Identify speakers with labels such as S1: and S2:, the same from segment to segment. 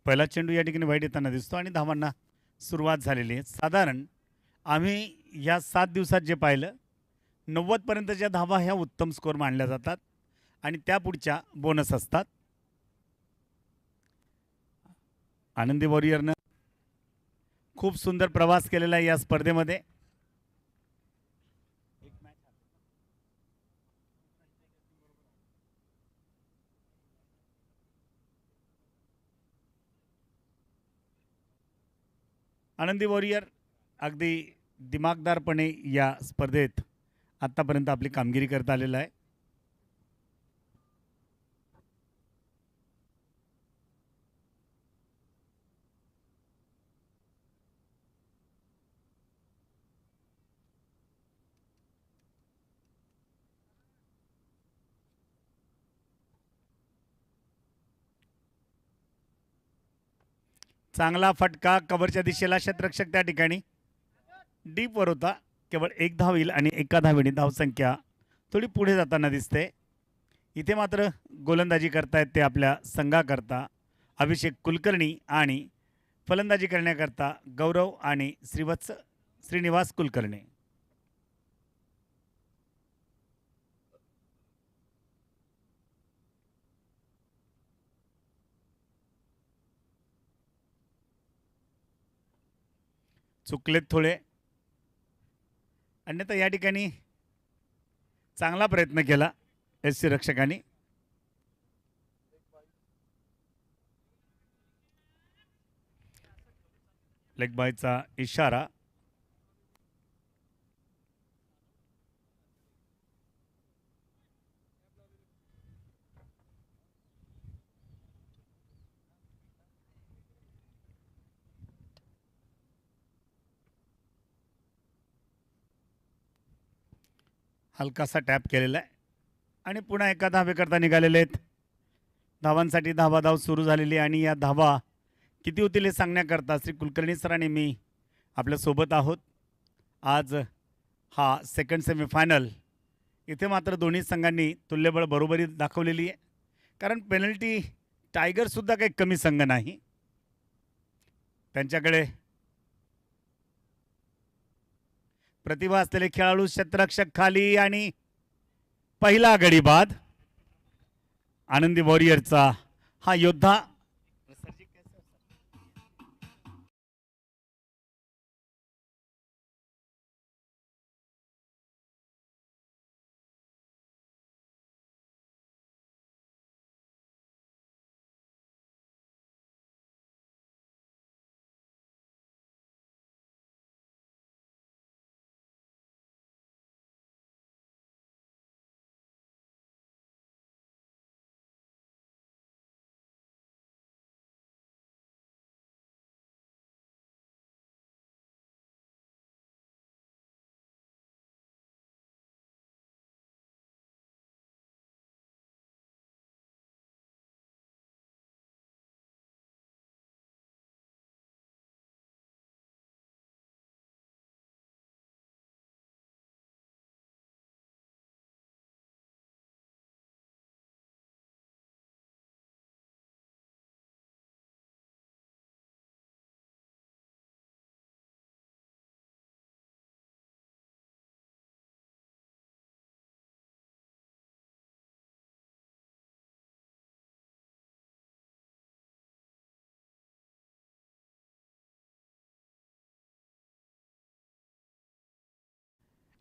S1: पहिला चेंडू या ठिकाणी वाईट येताना दिसतो आणि धावांना सुरुवात झालेली आहे. साधारण आम्ही या 7 दिवसात जे पाहिलं 90पर्यंतच्या धावा ह्या उत्तम स्कोर मानल्या जातात आणि त्यापुढच्या बोनस असतात. आनंदी वॉरियरनं खूप सुंदर प्रवास केलेला आहे या स्पर्धेमध्ये. आनंदी वॉरियर अगदी दिमागदारपणे या स्पर्धेत आत्तापर्यंत आपली कामगिरी करत आलेला आहे. चांगला फटका कव्हरच्या दिशेला, क्षेत्ररक्षक त्या ठिकाणी डीपवर होता. केवळ एक धाव येईल आणि एका धावेने धावसंख्या थोडी पुढे जाताना दिसते. इथे मात्र गोलंदाजी करतायत ते आपल्या संघाकरता अभिषेक कुलकर्णी आणि फलंदाजी करण्याकरता गौरव आणि श्रीनिवास कुलकर्णी. चुकलेत थोडे, अन्यथा या ठिकाणी चांगला प्रयत्न केला एस रक्षकांनी. लेग बायचा इशारा. हलकासा टॅप केलेला आहे आणि पुन्हा एका धावेकरता निघालेले आहेत. धावांसाठी धावाधाव सुरू झालेली आणि या धावा किती होतील हे सांगण्याकरता श्री कुलकर्णी सर आणि मी आपल्यासोबत आहोत. आज हा सेकंड सेमीफायनल. इथे मात्र दोन्ही संघांनी तुल्यबळ बरोबरी दाखवलेली आहे, कारण पेनल्टी टायगरसुद्धा काही कमी संघ नाही. त्यांच्याकडे प्रतिभा असलेले खेळाडू. क्षेत्ररक्षक खाली आणि पहिला गडी बाद. आनंदी वॉरियरचा हा योद्धा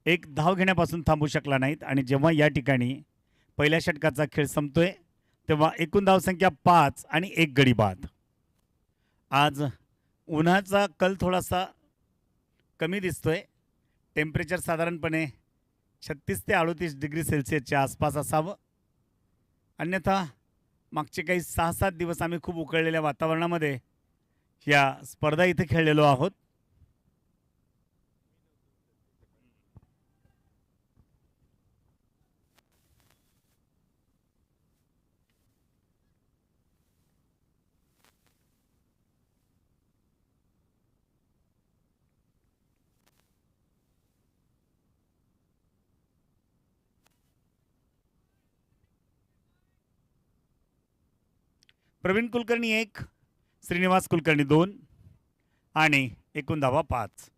S1: एक धाव घेण्यापासून थांबू शकला नाहीत आणि जेव्हा या ठिकाणी पहिल्या षटकाचा खेळ संपतोय तेव्हा एकूण धावसंख्या 5 आणि 1 गडी बाद. आज उन्हाचा कल थोडासा कमी दिसतोय. टेम्परेचर साधारणपणे 36 ते 38 डिग्री सेल्सिअसच्या आसपास असावं. अन्यथा मागचे काही 6-7 दिवस आम्ही खूप उकळलेल्या वातावरणामध्ये या स्पर्धा इथे खेळलेलो आहोत. प्रवीण कुलकर्णी 1, श्रीनिवास कुलकर्णी 2 आणि एकूण धावा 5.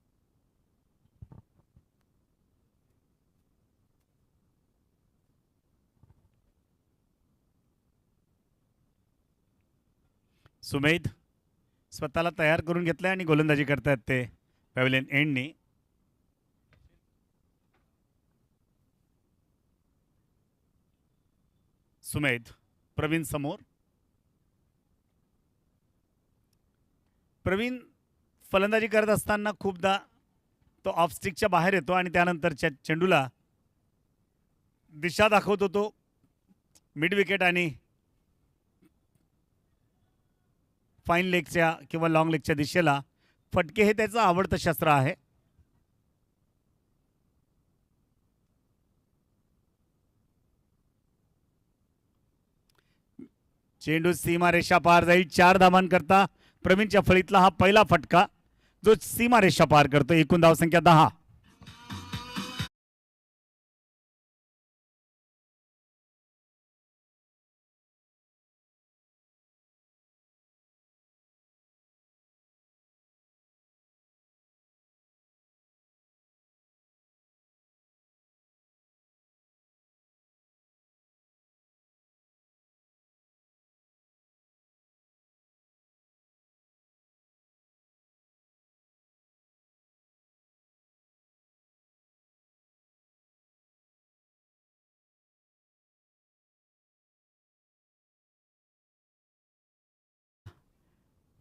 S1: सुमेध स्वतःला तयार करून घेतलंय आणि गोलंदाजी करतायत ते पॅव्हलियन एंडनी. सुमेध प्रवीण समोर. प्रवीण फलंदाजी करत असताना खूपदा तो ऑफ स्टिकच्या बाहेर येतो आणि त्यानंतरच्या चेंडूला दिशा दाखवतो तो मिड विकेट आणि फाईन लेगच्या किंवा लॉंग लेगच्या दिशेला. फटके हे त्याचं आवडतं शस्त्र आहे. चेंडू सीमारेषा पार जाईल. 4 धावांकरता प्रवीणच्या फळीतला हा पहिला फटका जो सीमारेषा पार करतो. एकूण धावसंख्या 10.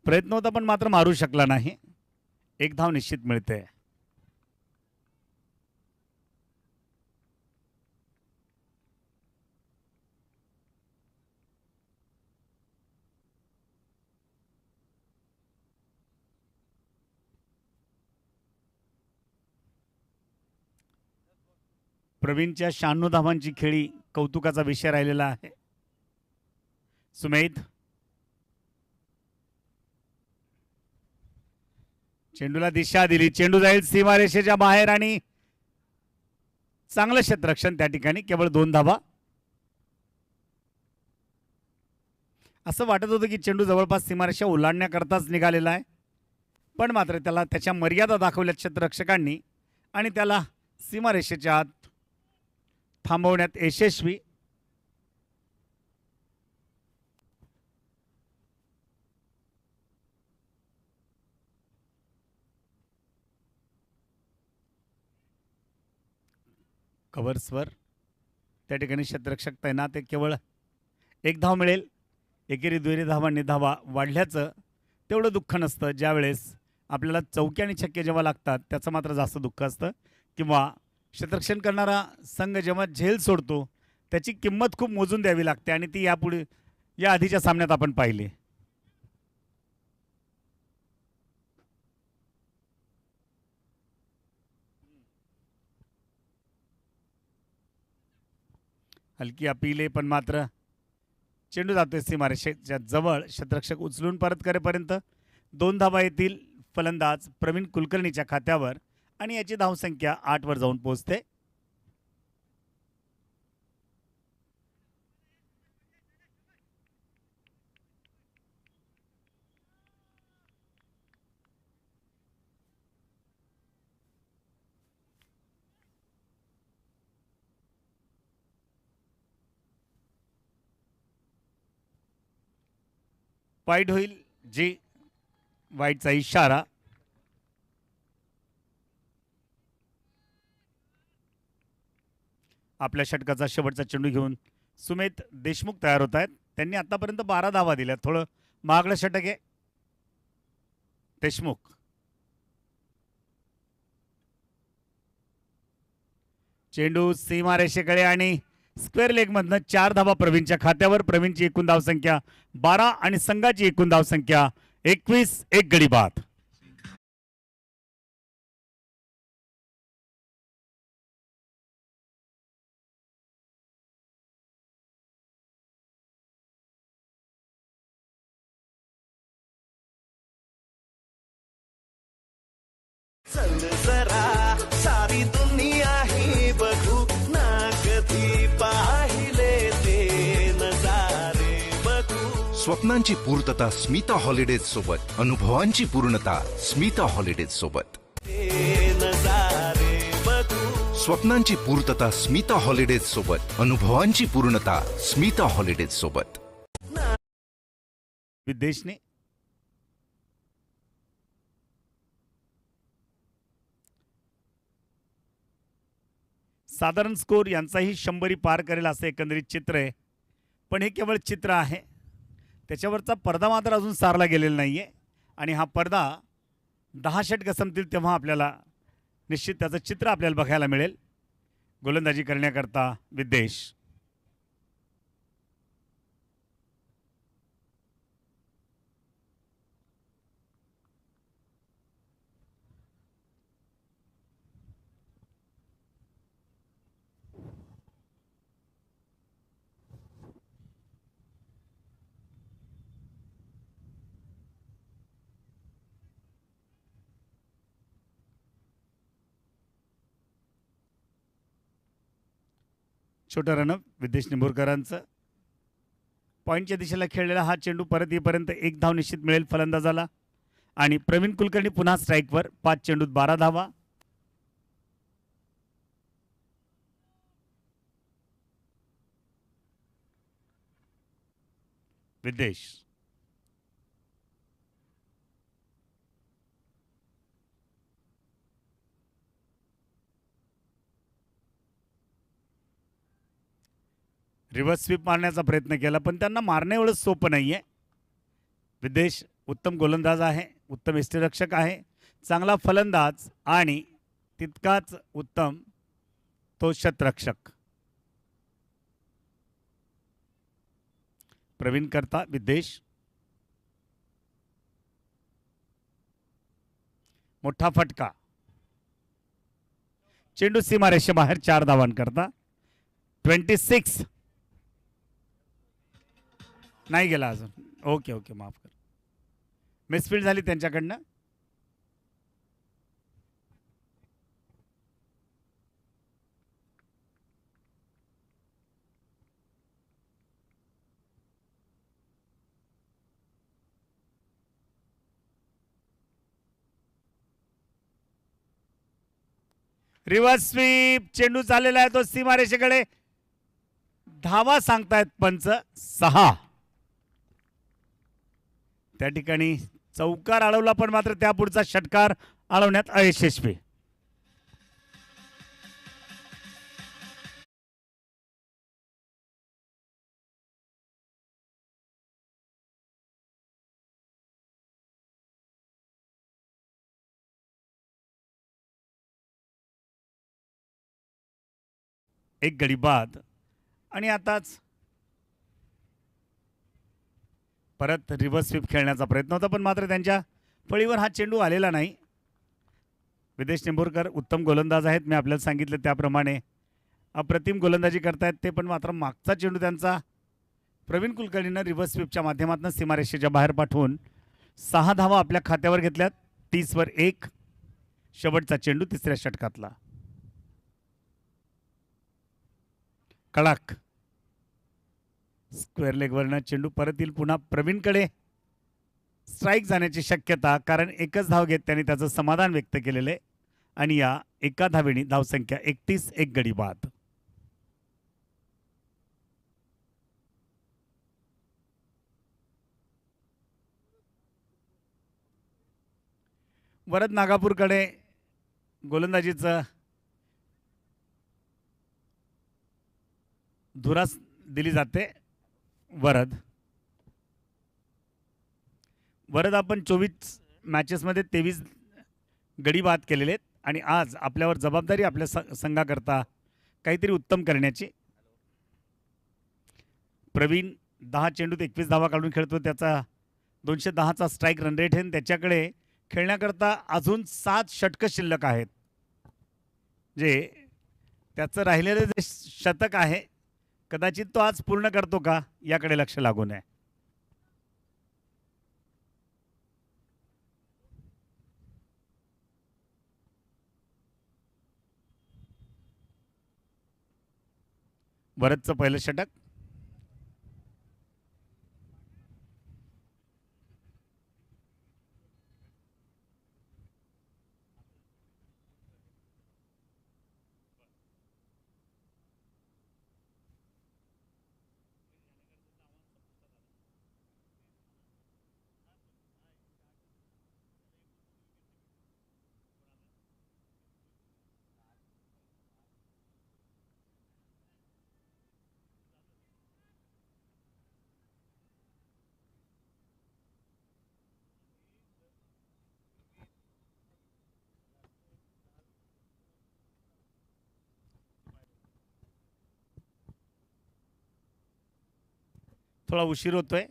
S1: प्रयत्न होता पण मात्र मारू शकला नाही. 1 धाव निश्चित मिळते. प्रवीणच्या 96 धावांची खेळी कौतुकाचा विषय राहिलेला आहे. सुमेध चेंडूला दिशा दिली. चेंडू जाईल सीमारेषेच्या बाहेर आणि चांगलं क्षेत्ररक्षण त्या ठिकाणी. केवळ 2 धावा. असं वाटत होतं की चेंडू जवळपास सीमारेषा ओलांडण्याकरताच निघालेला आहे पण मात्र त्याला त्याच्या मर्यादा दाखवल्या क्षेत्ररक्षकांनी आणि त्याला सीमारेषेच्या आत थांबवण्यात यशस्वी. कव्हर्सवर त्या ठिकाणी क्षेत्ररक्षक तैनात आहे. केवळ 1 धाव मिळेल. एकेरी दुहेरी धावांनी धावा वाढल्याचं तेवढं दुःख नसतं. ज्यावेळेस आपल्याला चौकी आणि छक्के जेव्हा लागतात त्याचं मात्र जास्त दुःख असतं. किंवा क्षेत्ररक्षण करणारा संघ जेव्हा झेल सोडतो त्याची किंमत खूप मोजून द्यावी लागते आणि ती यापुढे या आधीच्या सामन्यात आपण पाहिली. हलकी अपील आहे पण मात्र चेंडू जातोय सीमारेषेच्या जवळ. क्षेत्ररक्षक उचलून परत करेपर्यंत 2 धावा येतील फलंदाज प्रवीण कुलकर्णीच्या खात्यावर आणि याची धावसंख्या 8 वर जाऊन पोहोचते. वाईट होईल जी वाईटचा इशारा. आपल्या षटकाचा शेवटचा चेंडू घेऊन सुमेध देशमुख तयार होत आहेत. त्यांनी आतापर्यंत 12 धावा दिल्या. थोडं महागडं षटक आहे. देशमुख चेंडू सीमारेषेकडे आणि स्क्वेअर लेग मधनं 4 धावा प्रवीणच्या खात्यावर. प्रवीणची एकूण धावसंख्या 12 आणि संघाची एकूण धावसंख्या 21. 1 गडी बाद.
S2: चल जरा सारी दुनिया ही बघू ना कधी पाहिले ते नजारे बघू.
S3: स्वप्नांची पूर्तता स्मिता हॉलिडेज सोबत, अनुभवांची पूर्णता स्मिता हॉलिडेज सोबत.
S2: ते नजारे बघू
S3: स्वप्नांची पूर्तता स्मिता हॉलिडेज सोबत, अनुभवांची पूर्णता स्मिता हॉलिडेज सोबत.
S1: विदेशने साधारण स्कोर यांचाही 100 पार करेल असं एकंदरीत चित्र आहे. पण हे केवळ चित्र आहे, त्याच्यावरचा पडदा मात्र अजून सारला गेलेला नाही आहे. आणि हा पडदा 10 षटकं संपतील तेव्हा आपल्याला निश्चित त्याचं चित्र आपल्याला बघायला मिळेल. गोलंदाजी करण्याकरता विदेश. छोटं रनअप विदेश निंबूरकरांचं. पॉईंटच्या दिशेला खेळलेला हा चेंडू परत येईपर्यंत 1 धाव निश्चित मिळेल फलंदाजाला. आणि प्रवीण कुलकर्णी पुन्हा स्ट्राईकवर. 5 चेंडूत 12 धावा. विदेश. रिव्हर्स स्वीप मारण्याचा प्रयत्न केला पण त्यांना मारणे एवढं सोपं नाही आहे. विदेश उत्तम गोलंदाज आहे, उत्तम यष्टिरक्षक आहे, चांगला फलंदाज आणि तितकाच उत्तम तो शतरक्षक. प्रवीण करता विदेश. मोठा फटका. चेंडू सीमारेषेबाहेर 4 धावांकरता. 26 नाही गेला अजून. ओके ओके माफ कर, मिसफील्ड झाली त्यांच्याकडनं. Reverse sweep. चेंडू चाललेला आहे तो सीमारेषेकडे. धावा सांगतायत पंच 6. त्या ठिकाणी चौकार अडवला पण मात्र त्या पुढचा षटकार अडवण्यात अयशस्वी. एक गडी बाद. आणि आताच परत रिव्हर्स स्वीप खेळण्याचा प्रयत्न होता पण मात्र त्यांच्या फळीवर हा चेंडू आलेला नाही. विदेश निंबूरकर उत्तम गोलंदाज आहेत, मी आपल्याला सांगितलं त्याप्रमाणे अप्रतिम गोलंदाजी करतायत ते. पण मात्र मागचा चेंडू त्यांचा प्रवीण कुलकर्णीनं रिव्हर्स स्वीपच्या माध्यमातून सीमारेषेच्या बाहेर पाठवून 6 धावा आपल्या खात्यावर घेतल्यात. 30वर 1. शेवटचा चेंडू तिसऱ्या षटकातला. कडक स्क्वेअर लेगवरनं चेंडू परत येईल पुन्हा प्रवीणकडे. स्ट्राईक जाण्याची शक्यता, कारण एकच धाव घेत त्यांनी त्याचं समाधान व्यक्त केलेलं आहे. आणि या एका धावेने धावसंख्या 31. एक गडी बाद. वरद नागापूरकडे गोलंदाजीचं धुरास दिली जाते. वरद आपण 24 मॅचेसमध्ये 23 गडी बाद केलेले आहेत. आणि आज आपल्यावर जबाबदारी आपल्या संघाकरता काहीतरी उत्तम करण्याची. प्रवीण 10 चेंडूत 21 धावा काढून खेळतो. त्याचा 210चा स्ट्राईक रन रेट आहे. त्याच्याकडे खेळण्याकरता अजून 7 षटकं शिल्लक आहेत. जे त्याचं राहिलेलं जे शतक आहे कदाचित तो आज पूर्ण करतो का याकडे लक्ष लागू नये. वरदचं पहिलं षटक. थोडा उशीर होतोय.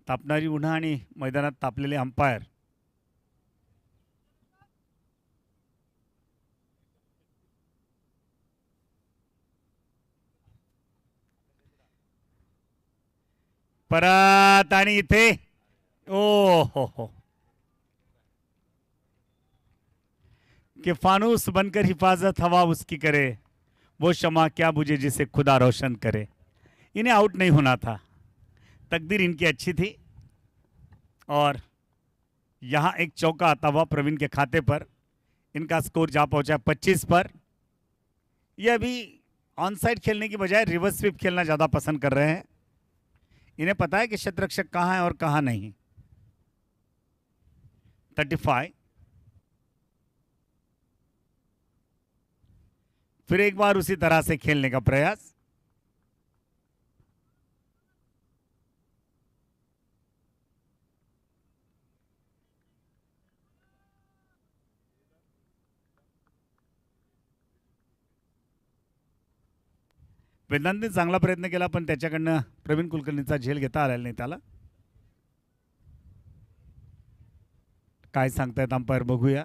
S1: तापणारी उन्हा आणि मैदानात तापलेले अंपायर. परत आणि इथे ओ हो कि फानूस बनकर हिफाजत हवा उसकी करे, वो शमा क्या बुझे जिसे खुदा रोशन करे. इन्हें आउट नहीं होना था. तकदीर इनकी अच्छी थी और यहाँ एक चौका आता हुआ प्रवीण के खाते पर. इनका स्कोर जा पहुंचा 25 पर. यह अभी ऑन साइड खेलने की बजाय रिवर्स स्वीप खेलना ज़्यादा पसंद कर रहे हैं. इन्हें पता है कि शतरक्षक कहाँ है और कहाँ नहीं. 35. फिर एक बार उसी तरह से खेलने का प्रयास. वेदांतने चांगला प्रयत्न केला पण त्याच्याकडनं प्रवीण कुलकर्णीचा झेल घेता आलेला नाही त्याला. काय सांगतायत अंपायर बघूया.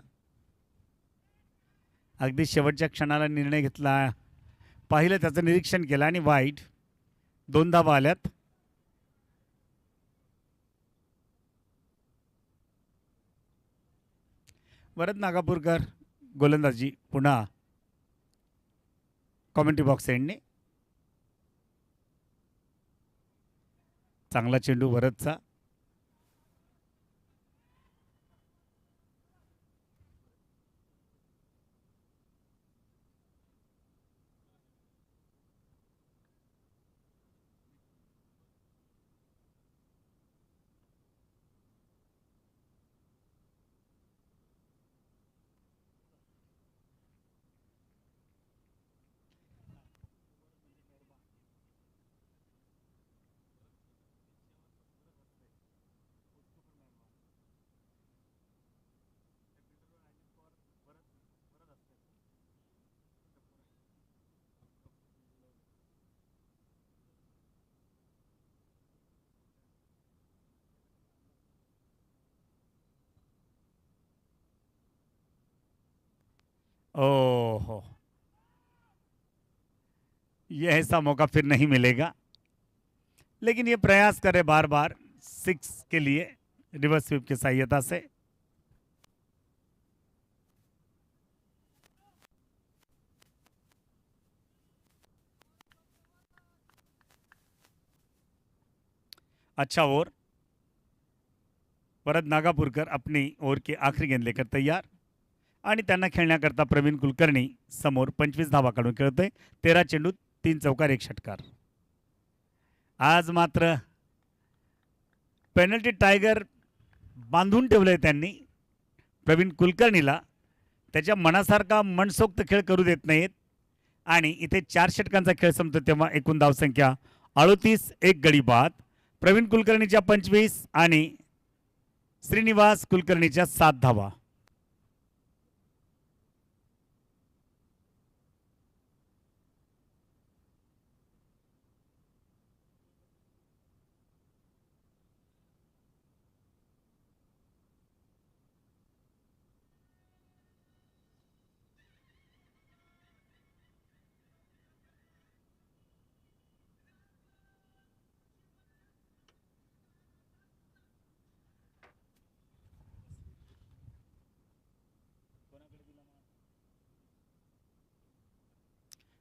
S1: अगदी शेवटच्या क्षणाला निर्णय घेतला. पाहिलं त्याचं निरीक्षण केलं आणि वाईट. 2 धावा आल्यात. वरद नागापूरकर गोलंदाजी पुन्हा कॉमेंट्री बॉक्स एंडने. चांगला चेंडू वरदचा. ओहो, ये ऐसा मौका फिर नहीं मिलेगा. लेकिन ये प्रयास करे बार बार 6 के लिए रिवर्स स्वीप की सहायता से. अच्छा ओवर. वरद नागापूरकर अपनी ओवर की आखिरी गेंद लेकर तैयार आणि त्यांना खेळण्याकरता प्रवीण कुलकर्णी समोर 25 धावा काढून खेळतोय. 13 चेंडू 3 चौकार 1 षटकार. आज मात्र पेनल्टी टायगर बांधून ठेवलंय त्यांनी प्रवीण कुलकर्णीला. त्याच्या मनासारखा मनसोक्त खेळ करू देत नाहीत आणि इथे 4 षटकांचा खेळ संपतो तेव्हा एकूण धावसंख्या 38, 1 गडी बाद. प्रवीण कुलकर्णीच्या 25 आणि श्रीनिवास कुलकर्णीच्या 7 धावा.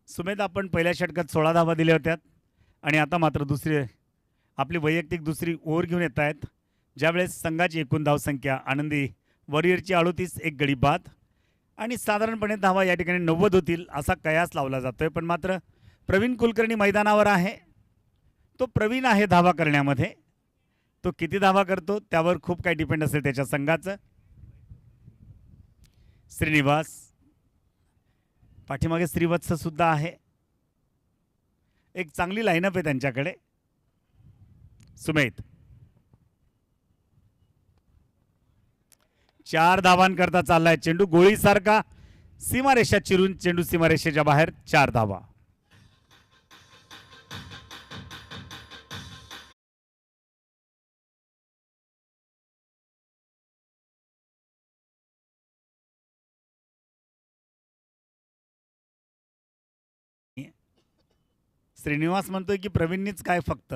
S1: सुमेध आपण पहिल्या षटकात 16 धावा दिल्या होत्या आणि आता मात्र आपली वैयक्तिक दुसरी ओव्हर घेऊन येत आहेत. ज्यावेळेस संघाची एकूण धावसंख्या आनंदी वॉरियरची 38, 1 गडी बाद आणि साधारणपणे धावा या ठिकाणी 90 होतील असा कयास लावला जातोय. पण मात्र प्रवीण कुलकर्णी मैदानावर आहे. तो प्रवीण आहे धावा करण्यामध्ये. तो किती धावा करतो त्यावर खूप काही डिपेंड असेल त्याच्या संघाचं. श्रीनिवास पाठीमागे श्रीवत्स सुद्धा आहे. एक चांगली लाईनअप आहे त्यांच्याकडे. सुमेध 4 धावांकरता चाललाय चेंडू. गोळीसारखा सीमारेषा चिरून चेंडू सीमारेषेच्या बाहेर. 4 धावा. श्रीनिवास म्हणतोय की प्रवीणनीच काय फक्त,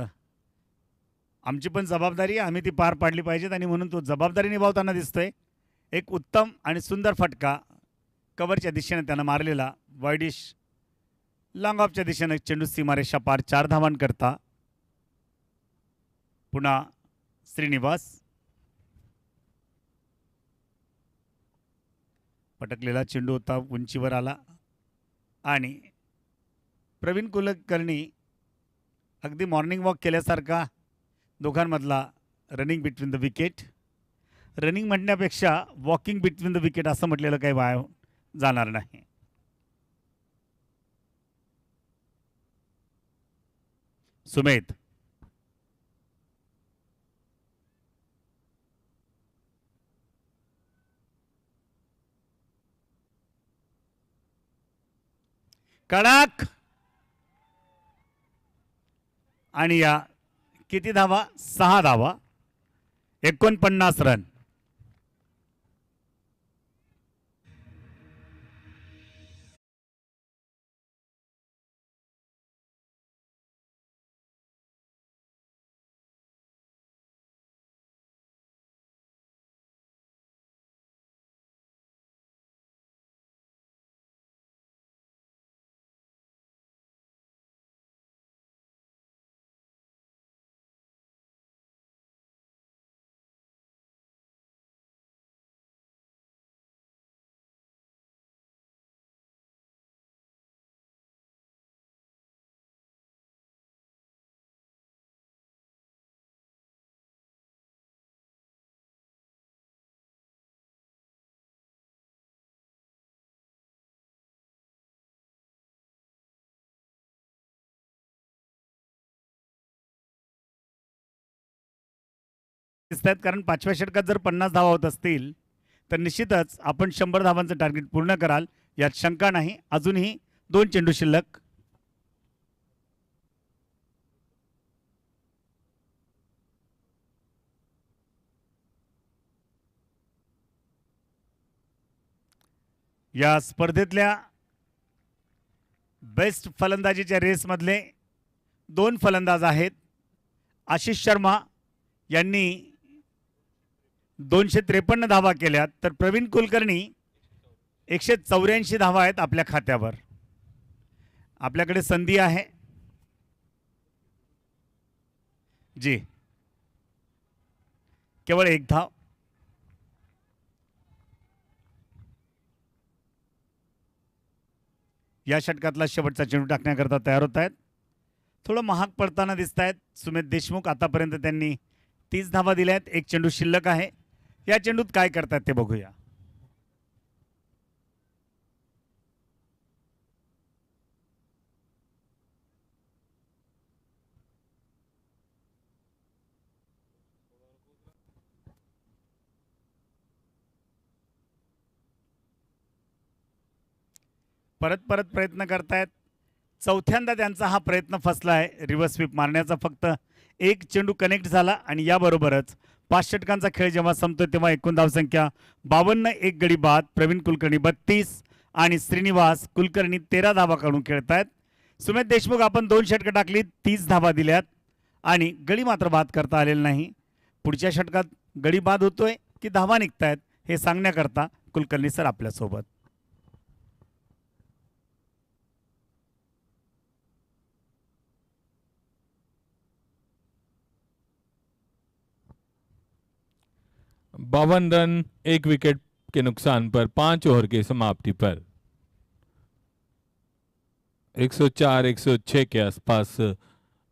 S1: आमची पण जबाबदारी आहे, आम्ही ती पार पाडली पाहिजेत आणि म्हणून तो जबाबदारी निभावताना दिसतोय. एक उत्तम आणि सुंदर फटका कव्हरच्या दिशेने त्यानं मारलेला, वायडिश लॉंग ऑफच्या दिशेनं चेंडू सीमारेषा पार 4 धावांकरता. पुन्हा श्रीनिवास, पटकलेला चेंडू होता, उंचीवर आला आणि प्रवीण कुलकर्णी अगदी मॉर्निंग वॉक केल्यासारखा दोघांमधला running between the wicket, running म्हणण्यापेक्षा वॉकिंग बिटवीन द विकेट असं म्हटलेलं काही वाया जाणार नाही. सुमेध, कडक आणि या किती धावा? 6 धावा, 49 रन. दिसत आहेत, कारण 5व्या षटकात जर 50 धावा होत असतील तर निश्चितच आपण 100 धावांचं टार्गेट पूर्ण कराल, यात शंका नाही. अजूनही 2 चेंडू शिल्लक. या स्पर्धेतल्या बेस्ट फलंदाजीच्या रेसमधले 2 फलंदाज आहेत. आशिष शर्मा यांनी 253 धावा केल्यात, तर प्रवीण कुलकर्णी 184 धावा आहेत आपल्या खात्यावर. आपल्याकडे संधी आहे जी, केवळ 1 धाव. या षटकातला शेवटचा चेंडू टाकण्याकरता तयार होत आहेत. थोडं महाग पडताना दिसत आहेत सुमेध देशमुख. आतापर्यंत त्यांनी 30 धावा दिल्या आहेत, 1 चेंडू शिल्लक आहे. या चेंडूत काय करतात ते बघूया. परत परत प्रयत्न करतायत. चौथ्यांदा त्यांचा हा प्रयत्न फसला आहे रिव्हर्स स्वीप मारण्याचा. फक्त 1 चेंडू कनेक्ट झाला आणि याबरोबरच 5 षटकांचा खेळ जेव्हा संपतोय तेव्हा एकूण धावसंख्या 52, 1 गडी बाद. प्रवीण कुलकर्णी 32 आणि श्रीनिवास कुलकर्णी 13 धावा काढून खेळतायत. सुमेध देशमुख, आपण 2 षटकं टाकली, 30 धावा दिल्यात आणि गडी मात्र बाद करता आलेला नाही. पुढच्या षटकात गडी बाद होतोय की धावा निघतायत हे सांगण्याकरता कुलकर्णी सर आपल्यासोबत.
S4: बावन रन 1 विकेट के नुकसान पर 5 ओवर की समाप्ति पर 104-106 के आसपास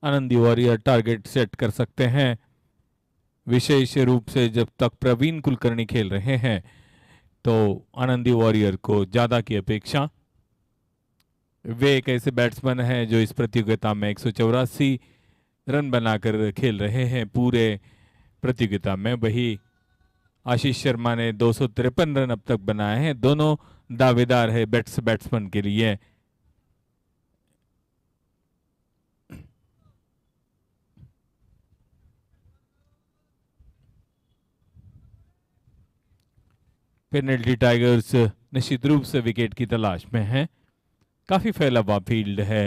S4: आनंदी वॉरियर टारगेट सेट कर सकते हैं. विशेष रूप से जब तक प्रवीण कुलकर्णी खेल रहे हैं तो आनंदी वॉरियर को ज़्यादा की अपेक्षा. वे एक ऐसे बैट्समैन हैं जो इस प्रतियोगिता में 184 रन बनाकर खेल रहे हैं पूरे प्रतियोगिता में. वही आशीष शर्मा ने 253 रन अब तक बनाए हैं. दोनों दावेदार है बैट्समैन के लिए. पेनल्टी टाइगर्स निश्चित रूप से विकेट की तलाश में हैं. काफी फैला हुआ फील्ड है.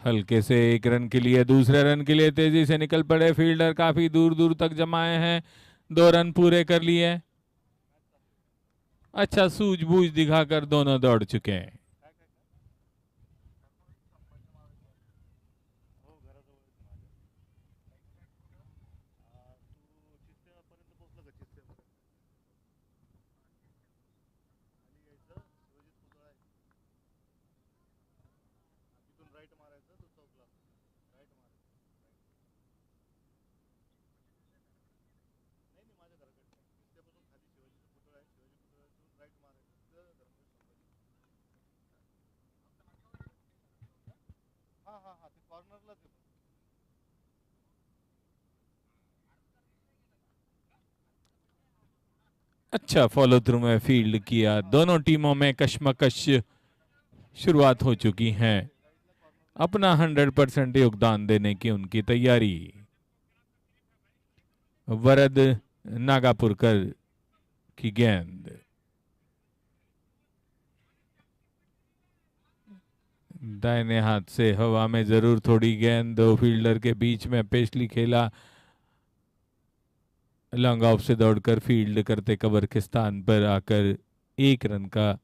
S4: हल्के से 1 रन के लिए, दूसरे रन के लिए तेजी से निकल पड़े फील्डर, काफी दूर दूर तक जमाए हैं, 2 रन पूरे कर लिए। अच्छा सूझबूझ दिखाकर दोनों दौड़ चुके हैं। अच्छा फॉलो थ्रू में फील्ड किया, दोनों टीमों में कशमकश शुरुआत हो चुकी है, अपना 100% योगदान देने की उनकी तैयारी। वरद नागापुरकर की गेंद, दाहिने हाथ से हवा में जरूर थोड़ी गेंद, दो फील्डर के बीच में पेशली खेला, लॉन्ग ऑफ से दौड़कर फील्ड करते कवर के स्थान पर आकर 1 रन का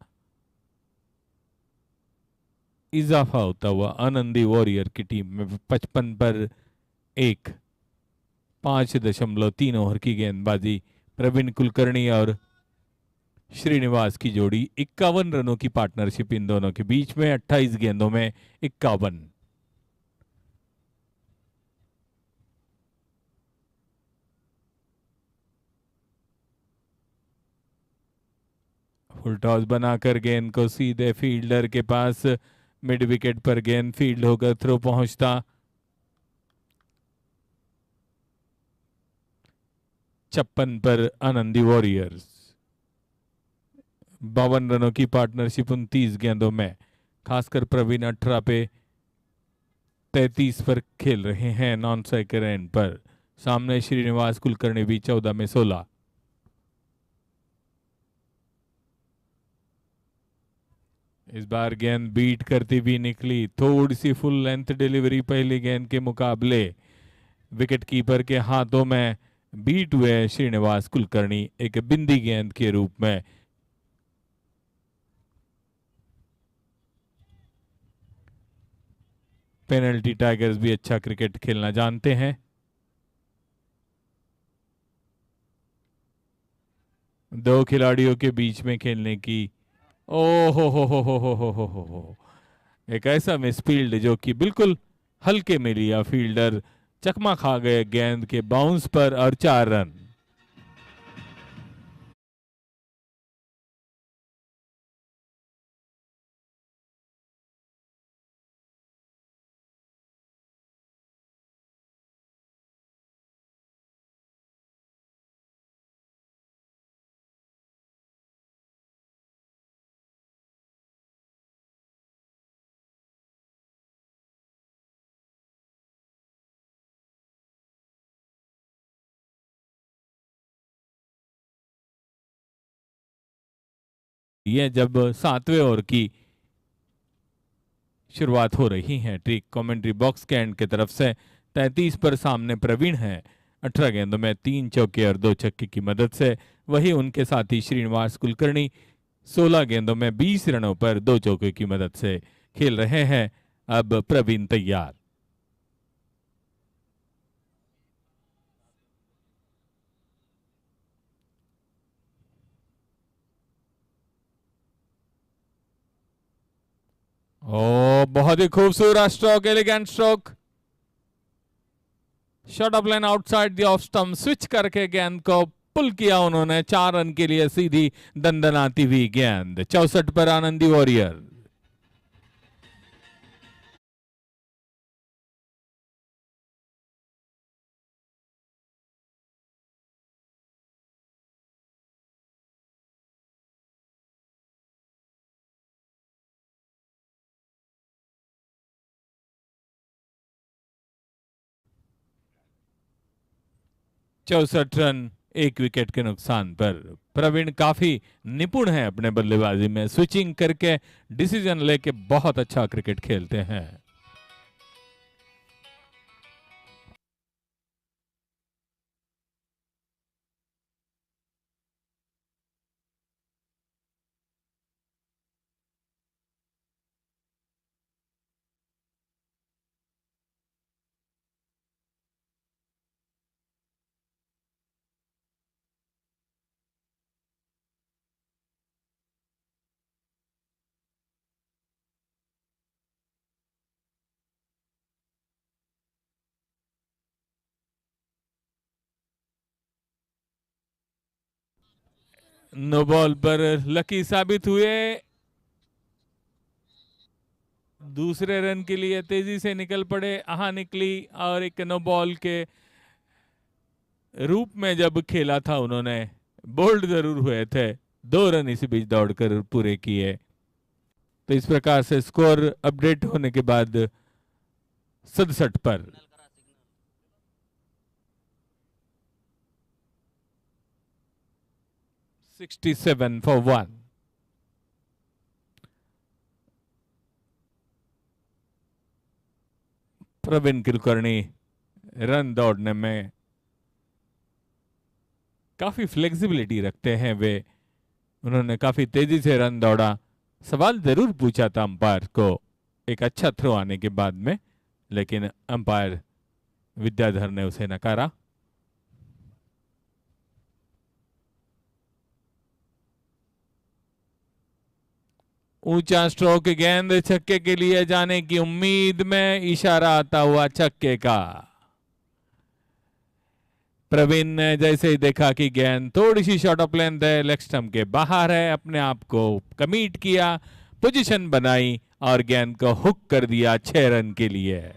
S4: इजाफा होता हुआ आनंदी वॉरियर की टीम में 55 पर 1। 5.3 ओवर की गेंदबाजी, प्रवीण कुलकर्णी और श्रीनिवास की जोड़ी, 51 रनों की पार्टनरशिप इन दोनों के बीच में, 28 गेंदों में 51। फुल टॉस बनाकर गेंद को सीधे फील्डर के पास, मिड विकेट पर गेंद फील्ड होकर थ्रो पहुंचता। 56 पर आनंदी वॉरियर्स, 52 रनों की पार्टनरशिप 29 गेंदों में, खासकर प्रवीण 18 पे 33 पर खेल रहे हैं नॉन स्ट्राइकर एंड पर, सामने श्रीनिवास कुलकर्णी भी 14 में 16। इस बार गेंद बीट करती भी निकली, थोड़ी सी फुल लेंथ डिलीवरी पहली गेंद के मुकाबले, विकेट कीपर के हाथों में बीट हुए श्रीनिवास कुलकर्णी एक बिंदी गेंद के रूप में। पेनल्टी टाइगर्स भी अच्छा क्रिकेट खेलना जानते हैं। दो खिलाड़ियों के बीच में खेलने की, ओ हो, एक ऐसा मिसफील्ड जो कि बिल्कुल हल्के में लिया, फील्डर चकमा खा गए गेंद के बाउंस पर और 4 रन। ये जब 7वें ओवर की शुरुआत हो रही है, ठीक कमेंट्री बॉक्स के एंड की तरफ से 33 पर सामने प्रवीण है, 18 गेंदों में 3 चौके और 2 छक्के की मदद से। वही उनके साथी श्रीनिवास कुलकर्णी 16 गेंदों में 20 रनों पर 2 चौके की मदद से खेल रहे हैं। अब प्रवीण तैयार, ओ बहुत ही खूबसूरत stroke, elegant stroke, shot of line outside the off stump, switch करके गेंद को पुल किया उन्होंने, 4 रन के लिए सीधी दंदनाती हुई गेंद। 64 पर आनंदी वॉरियर। चौसठ रन 1 विकेट के नुकसान पर। प्रवीण काफी निपुण है अपने बल्लेबाजी में, स्विचिंग करके डिसीजन लेके बहुत अच्छा क्रिकेट खेलते हैं। नो बॉल पर लकी साबित हुए। दूसरे रन के लिए तेजी से निकल पड़े, आहा निकली और एक नो बॉल के रूप में जब खेला था उन्होंने, बोल्ड जरूर हुए थे, 2 रन इसी बीच दौड़कर पूरे किए। तो इस प्रकार से स्कोर अपडेट होने के बाद 67 पर 67 for 1। प्रवीण कुलकर्णी रन दौड़ने में काफी फ्लेक्सिबिलिटी रखते हैं वे। उन्होंने काफी तेजी से रन दौड़ा। सवाल जरूर पूछा था अंपायर को एक अच्छा थ्रो आने के बाद में, लेकिन अंपायर विद्याधर ने उसे नकारा। ऊंचा स्ट्रोक, गेंद छक्के के लिए जाने की उम्मीद में, इशारा आता हुआ छक्के का। प्रवीण ने जैसे ही देखा कि गेंद थोड़ी सी शॉर्ट ऑफ लेंथ है, लेग स्टंप के बाहर है, अपने आप को कमिट किया, पोजीशन बनाई और गेंद को हुक कर दिया 6 रन के लिए।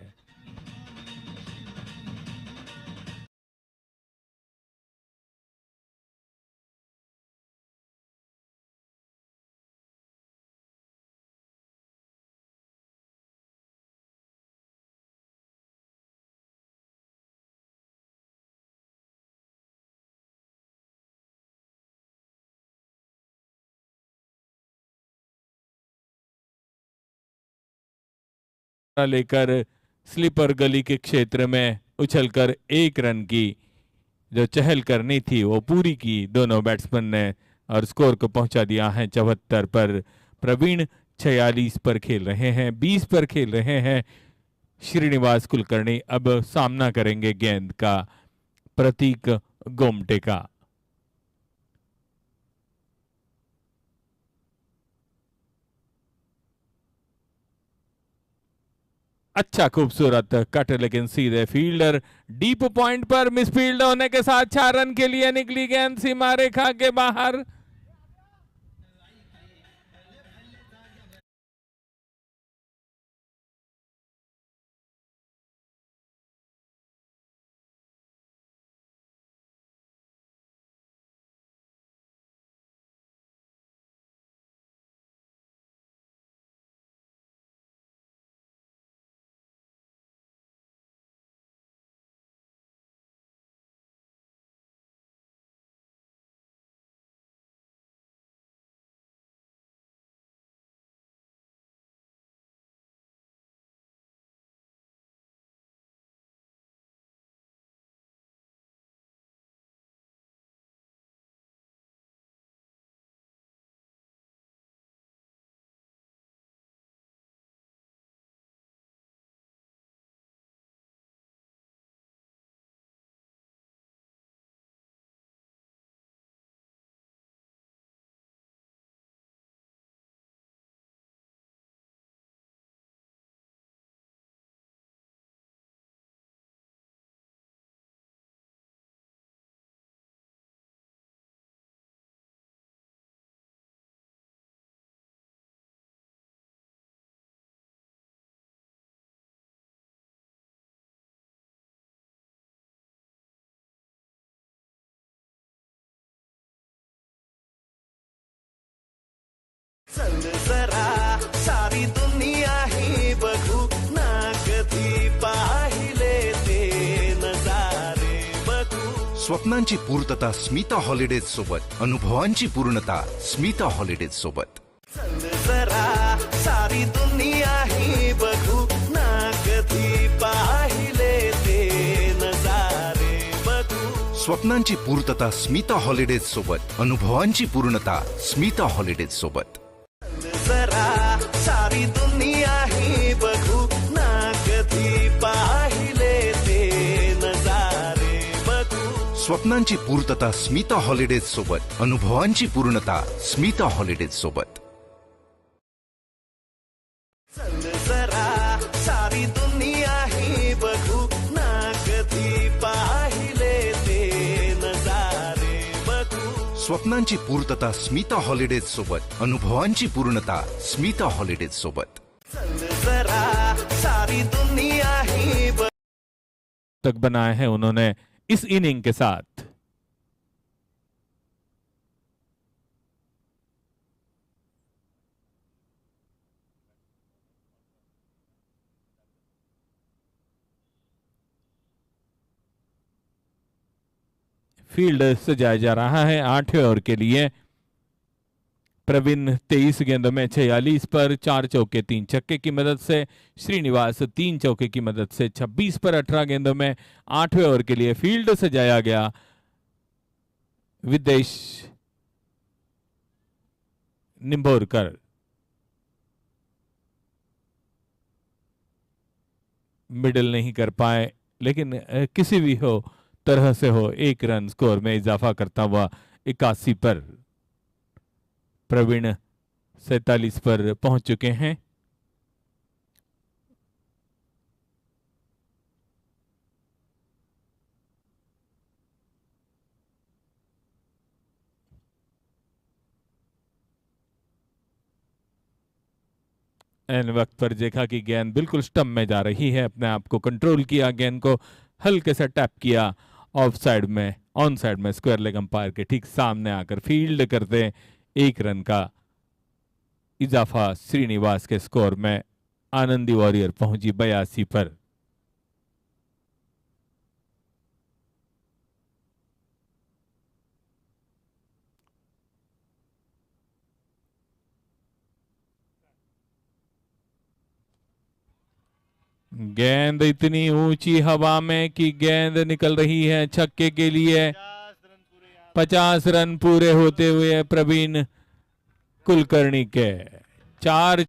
S4: लेकर स्लीपर गली के क्षेत्र में उछलकर 1 रन की जो चहल करनी थी वो पूरी की दोनों बैट्समैन ने और स्कोर को पहुंचा दिया है 74 पर। प्रवीण 46 पर खेल रहे हैं, 20 पर खेल रहे हैं श्रीनिवास कुलकर्णी। अब सामना करेंगे गेंद का प्रतीक गोमटे का। अच्छा खूबसूरत कट, लेकिन सीधे फील्डर डीप पॉइंट पर मिस फील्ड होने के साथ 4 रन के लिए निकली गेंद सीमा रेखा के बाहर।
S2: चल जरा सारी दुनिया ही बघू ना, कधी पाहिले ते नजारे बघू।
S3: स्वप्नांची पूर्तता स्मिता हॉलिडेज सोबत, अनुभवांची पूर्णता स्मिता हॉलिडेज सोबत।
S2: चल जरा सारी दुनिया ही बघू ना, कधी पाहिले ते नजारे बघू।
S3: स्वप्नांची पूर्तता स्मिता हॉलिडेज सोबत, अनुभवांची पूर्णता स्मिता हॉलिडेज सोबत।
S2: जरा सारी दुनिया ही बघू ना, कधी पाहिले ते नजारे बघू।
S3: स्वप्नांची पूर्तता स्मिता हॉलिडेज सोबत, अनुभवांची पूर्णता स्मिता हॉलिडेज सोबत।
S2: चल जरा सारी दुनिया ही बघू ना, कधी पाहिले ते नजारे बघू।
S3: स्वप्नांची पूर्तता स्मिता हॉलिडेज सोबत, अनुभवांची पूर्णता स्मिता हॉलिडेज सोबत.
S2: चल जरा सारी दुनिया ही
S4: तक बनाए हैं उन्होंने इस इनिंग के साथ. फील्ड सजाया जा रहा है 8वें ओवर के लिए. प्रवीण 23 गेंदों में 46 पर 4 चौके 3 छक्के की मदद से, श्रीनिवास 3 चौके की मदद से 26 पर 18 गेंदों में 8वें ओवर के लिए फील्ड सजाया गया. विदेश निंबोरकर मिडल नहीं कर पाए, लेकिन किसी भी हो तरह से हो 1 रन स्कोर में इजाफा करता हुआ 81 पर. प्रवीण 47 पर पहुंच चुके हैं. एन वक्त पर देखा कि गेंद बिल्कुल स्टंप में जा रही है, अपने आप को कंट्रोल किया, गेंद को हल्के से टैप किया ऑफ साइड में, ऑन साइड में स्क्वायर लेग अंपायर के ठीक सामने आकर फील्ड करते 1 रन का इजाफा श्रीनिवास के स्कोर में. आनंदी वॉरियर पहुंची 82 पर. गेंद इतनी ऊंची हवा में कि गेंद निकल रही है छक्के के लिए. 50 रन पूरे होते हुए प्रवीण कुलकर्णी के 4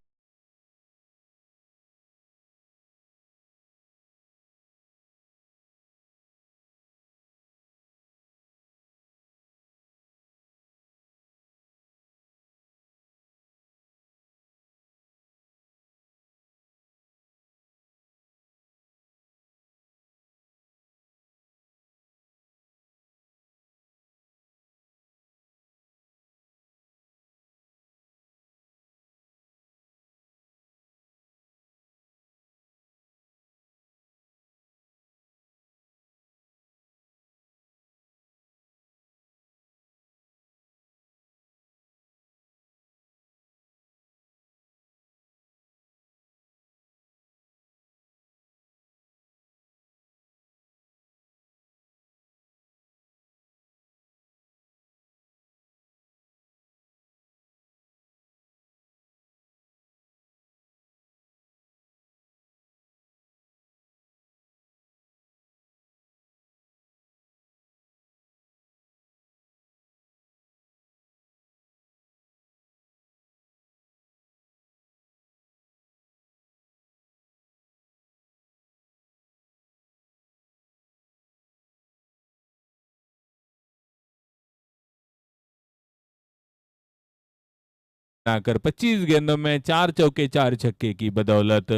S4: आकर 25 गेंदों में 4 चौके 4 छक्के की बदौलत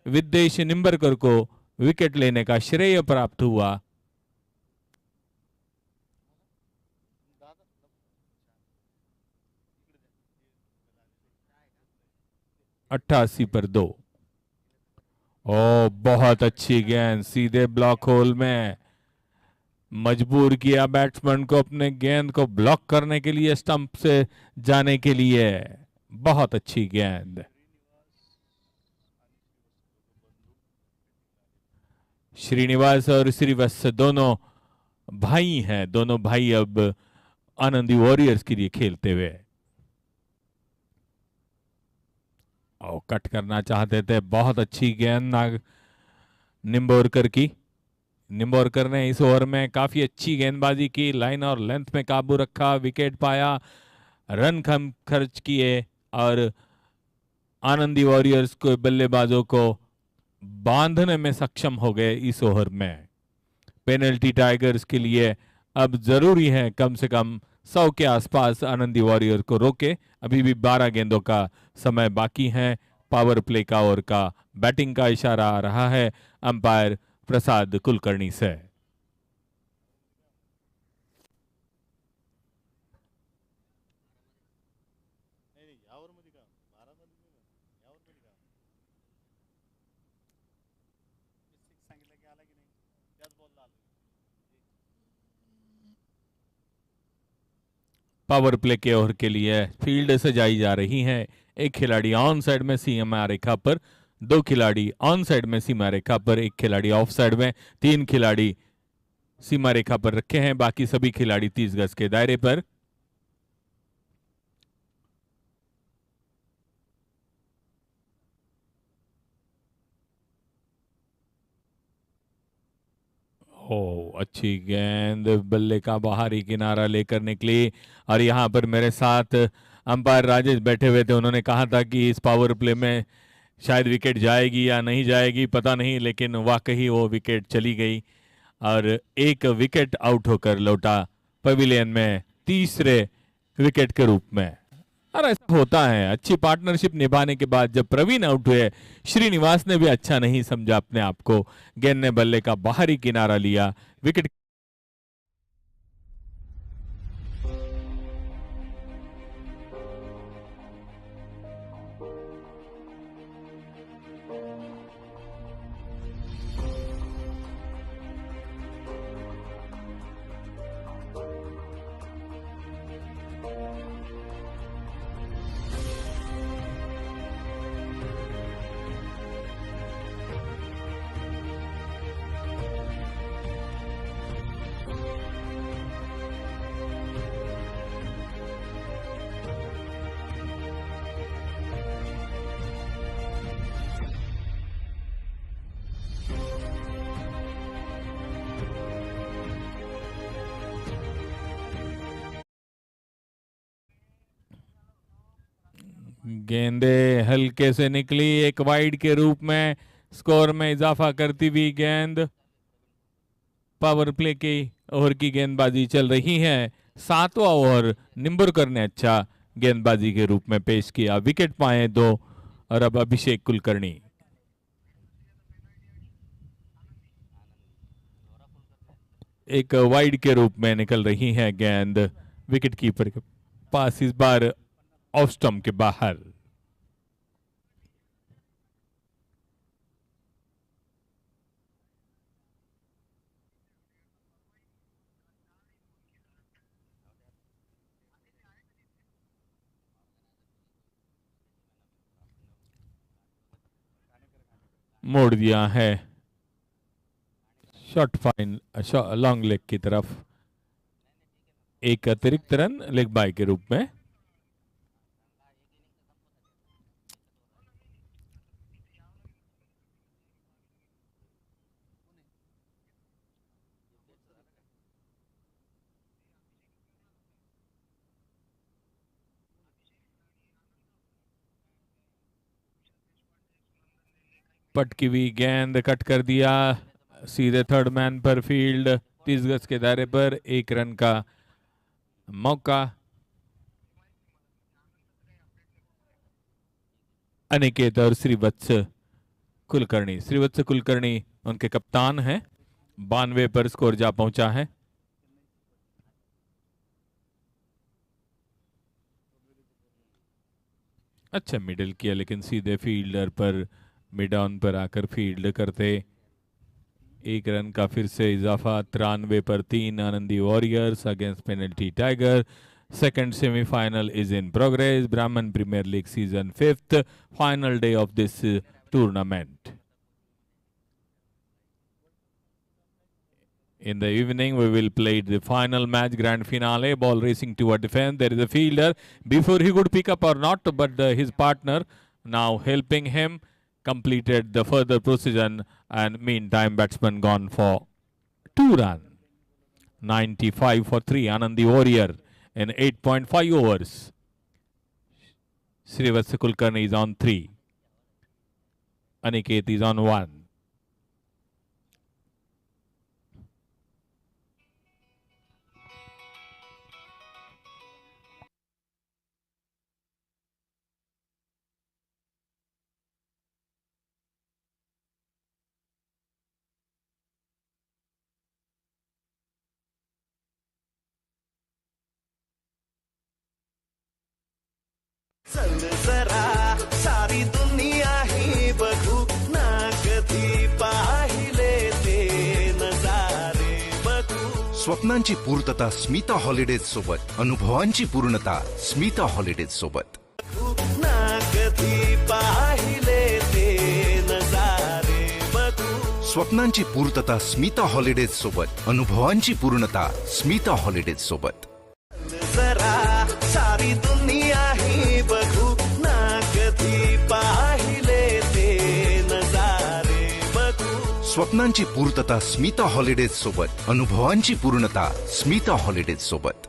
S4: विदेश निंबरकर को विकेट लेने का श्रेय प्राप्त हुआ. 88 पर 2. ओ बहुत अच्छी गेंद सीधे ब्लॉक होल में, मजबूर किया बैट्समैन को अपने गेंद को ब्लॉक करने के लिए, स्टंप से जाने के लिए. बहुत अच्छी गेंद. श्रीनिवास और श्रीवत्स दोनों भाई हैं, दोनों भाई अब आनंदी वॉरियर्स के लिए खेलते हुए. और कट करना चाहते थे. बहुत अच्छी गेंद निंबोरकर की. निंबोरकर ने इस ओवर में काफी अच्छी गेंदबाजी की, लाइन और लेंथ में काबू रखा, विकेट पाया, रन कम खर्च किए और आनंदी वॉरियर्स को बल्लेबाजों को बांधने में सक्षम हो गए इस ओवर में. पेनल्टी टाइगर्स के लिए अब जरूरी है कम से कम 100 के आसपास आनंदी वॉरियर को रोके. अभी भी 12 गेंदों का समय बाकी है. पावर प्ले का ओवर का बैटिंग का इशारा आ रहा है अंपायर प्रसाद कुलकर्णी से. पावर प्ले के ओवर के लिए फील्ड सजाई जा रही है। एक खिलाड़ी ऑन साइड में सीमा रेखा पर, 2 खिलाड़ी ऑन साइड में सीमा रेखा पर, 1 खिलाड़ी ऑफ साइड में, 3 खिलाड़ी सीमा रेखा पर रखे हैं, बाकी सभी खिलाड़ी 30 गज के दायरे पर। अच्छी गेंद बल्ले का बाहरी किनारा लेकर निकली और यहाँ पर मेरे साथ अंपायर राजेश बैठे हुए थे। उन्होंने कहा था कि इस पावर प्ले में शायद विकेट जाएगी या नहीं जाएगी पता नहीं, लेकिन वाकई वो विकेट चली गई और एक विकेट आउट होकर लौटा पवेलियन में तीसरे विकेट के रूप में। और ऐसा होता है, अच्छी पार्टनरशिप निभाने के बाद जब प्रवीण आउट हुए, श्रीनिवास ने भी अच्छा नहीं समझा अपने आप को, गेंद ने बल्ले का बाहरी किनारा लिया, विकेट। गेंदे हल्के से निकली, एक वाइड के रूप में स्कोर में इजाफा करती हुई गेंद। पावर प्ले की ओवर की गेंदबाजी चल रही है। 7वां ओवर निम्बुरकर ने अच्छा गेंदबाजी के रूप में पेश किया, विकेट पाए 2 और अब अभिषेक कुलकर्णी। एक वाइड के रूप में निकल रही है गेंद, विकेट कीपर के पास, इस बार ऑफ स्टंप के बाहर। मोड़ दिया है शॉर्ट फाइन लॉन्ग लेग की तरफ, एक अतिरिक्त रन लेग बाय के रूप में। पटकी हुई गेंद कट कर दिया, सीधे थर्ड मैन पर फील्ड, 30 गज के दायरे पर, 1 रन का मौका। अनिकेत और श्रीवत्स कुलकर्णी उनके कप्तान हैं। 92 पर स्कोर जा पहुंचा है। अच्छा मिडिल किया, लेकिन सीधे फील्डर पर मिड ऑन पर आकर फील्ड करते। 1 रन का फिर से इजाफा, 93 पर 3 Anandi warriors against penalty tiger. Second semifinal is in progress. Brahman premier league season 5th final day of this tournament. In the evening, we will play the final match, grand finale. Ball racing toward defense. There is a fielder before he could pick up or not, but his partner now helping him completed the further precision, and meantime batsman gone for 2 runs. 95 for 3 Anandi Warrior in 8.5 overs. Srivatsa Kulkarni is on 3. Aniket is on 1.
S2: चल जरा सारी दुनिया ही बघू ना, कधी पाहिले ते नजारे बघू।
S3: स्वप्नांची पूर्तता स्मिता हॉलिडेज सोबत, अनुभवांची पूर्णता स्मिता हॉलिडेज सोबत.
S2: ना कधी पाहिले ते नजारे बघू.
S3: स्वप्नांची पूर्तता स्मिता हॉलिडेज सोबत, अनुभवांची पूर्णता स्मिता हॉलिडेज सोबत.
S2: जरा सारी दुनिया ही बघू ना कधी पाहिले ते नजारे बघू.
S3: स्वप्नांची पूर्तता स्मिता हॉलिडेज सोबत, अनुभवांची पूर्णता स्मिता हॉलिडेज सोबत.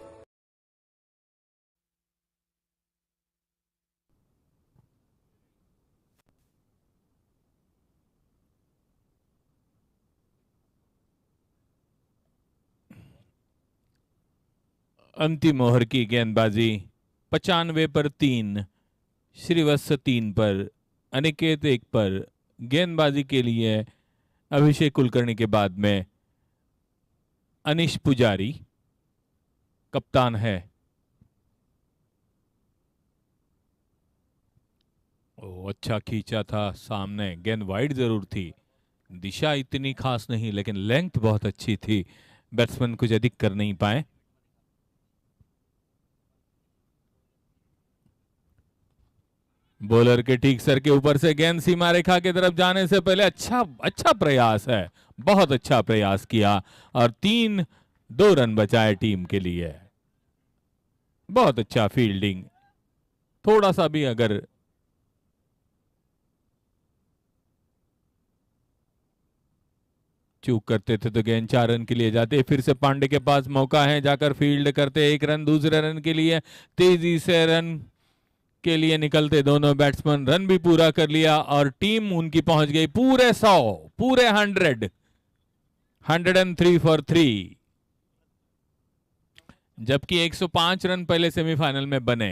S4: अंतिम ओवर की गेंदबाजी 95 पर 3, श्रीवत्स 3 पर, अनिकेत 1 पर. गेंदबाजी के लिए अभिषेक कुलकर्णी के बाद में अनिश पुजारी कप्तान है. ओ, अच्छा खींचा था सामने, गेंद वाइड जरूर थी, दिशा इतनी खास नहीं लेकिन लेंथ बहुत अच्छी थी. बैट्समैन कुछ अधिक कर नहीं पाए. बॉलर के ठीक सर के ऊपर से गेंद सीमा रेखा की तरफ जाने से पहले अच्छा प्रयास है, बहुत अच्छा प्रयास किया और 2 रन बचाए टीम के लिए. बहुत अच्छा फील्डिंग. थोड़ा सा भी अगर चूक करते थे तो गेंद 4 रन के लिए जाते. फिर से पांडे के पास मौका है, जाकर फील्ड करते 1 रन. दूसरे रन के लिए तेजी से रन के लिए निकलते दोनों बैट्समैन. रन भी पूरा कर लिया और टीम उनकी पहुंच गई पूरे 100, पूरे 100, 103 फॉर 3. जबकि 105 रन पहले सेमीफाइनल में बने.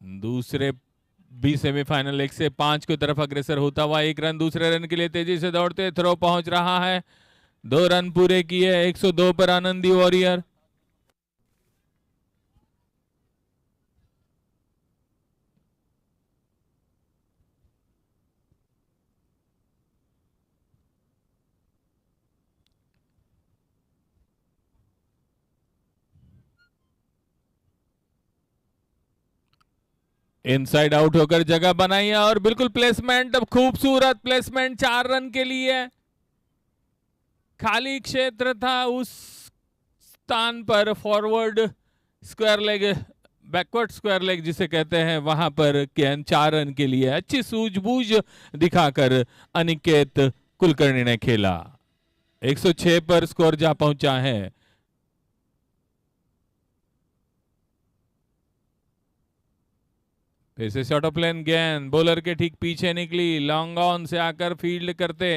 S4: दूसरे भी सेमीफाइनल 1 से 5 की तरफ अग्रसर होता हुआ. 1 रन दूसरे रन के लिए तेजी से दौड़ते, थ्रो पहुंच रहा है. 2 रन पूरे किए. 102 पर आनंदी वॉरियर. इनसाइड आउट होकर जगह बनाई और बिल्कुल प्लेसमेंट, अब खूबसूरत प्लेसमेंट 4 रन के लिए. खाली क्षेत्र था उस स्थान पर, forward square leg, backward square leg जिसे कहते हैं, वहां पर गेंद 4 रन के लिए अच्छी सूझबूझ दिखाकर अनिकेत कुलकर्णी ने खेला. 106 पर स्कोर जा पहुंचा है. फिर से शॉर्ट ऑफ लेन गेंद बॉलर के ठीक पीछे निकली. लॉन्ग ऑन से आकर फील्ड करते,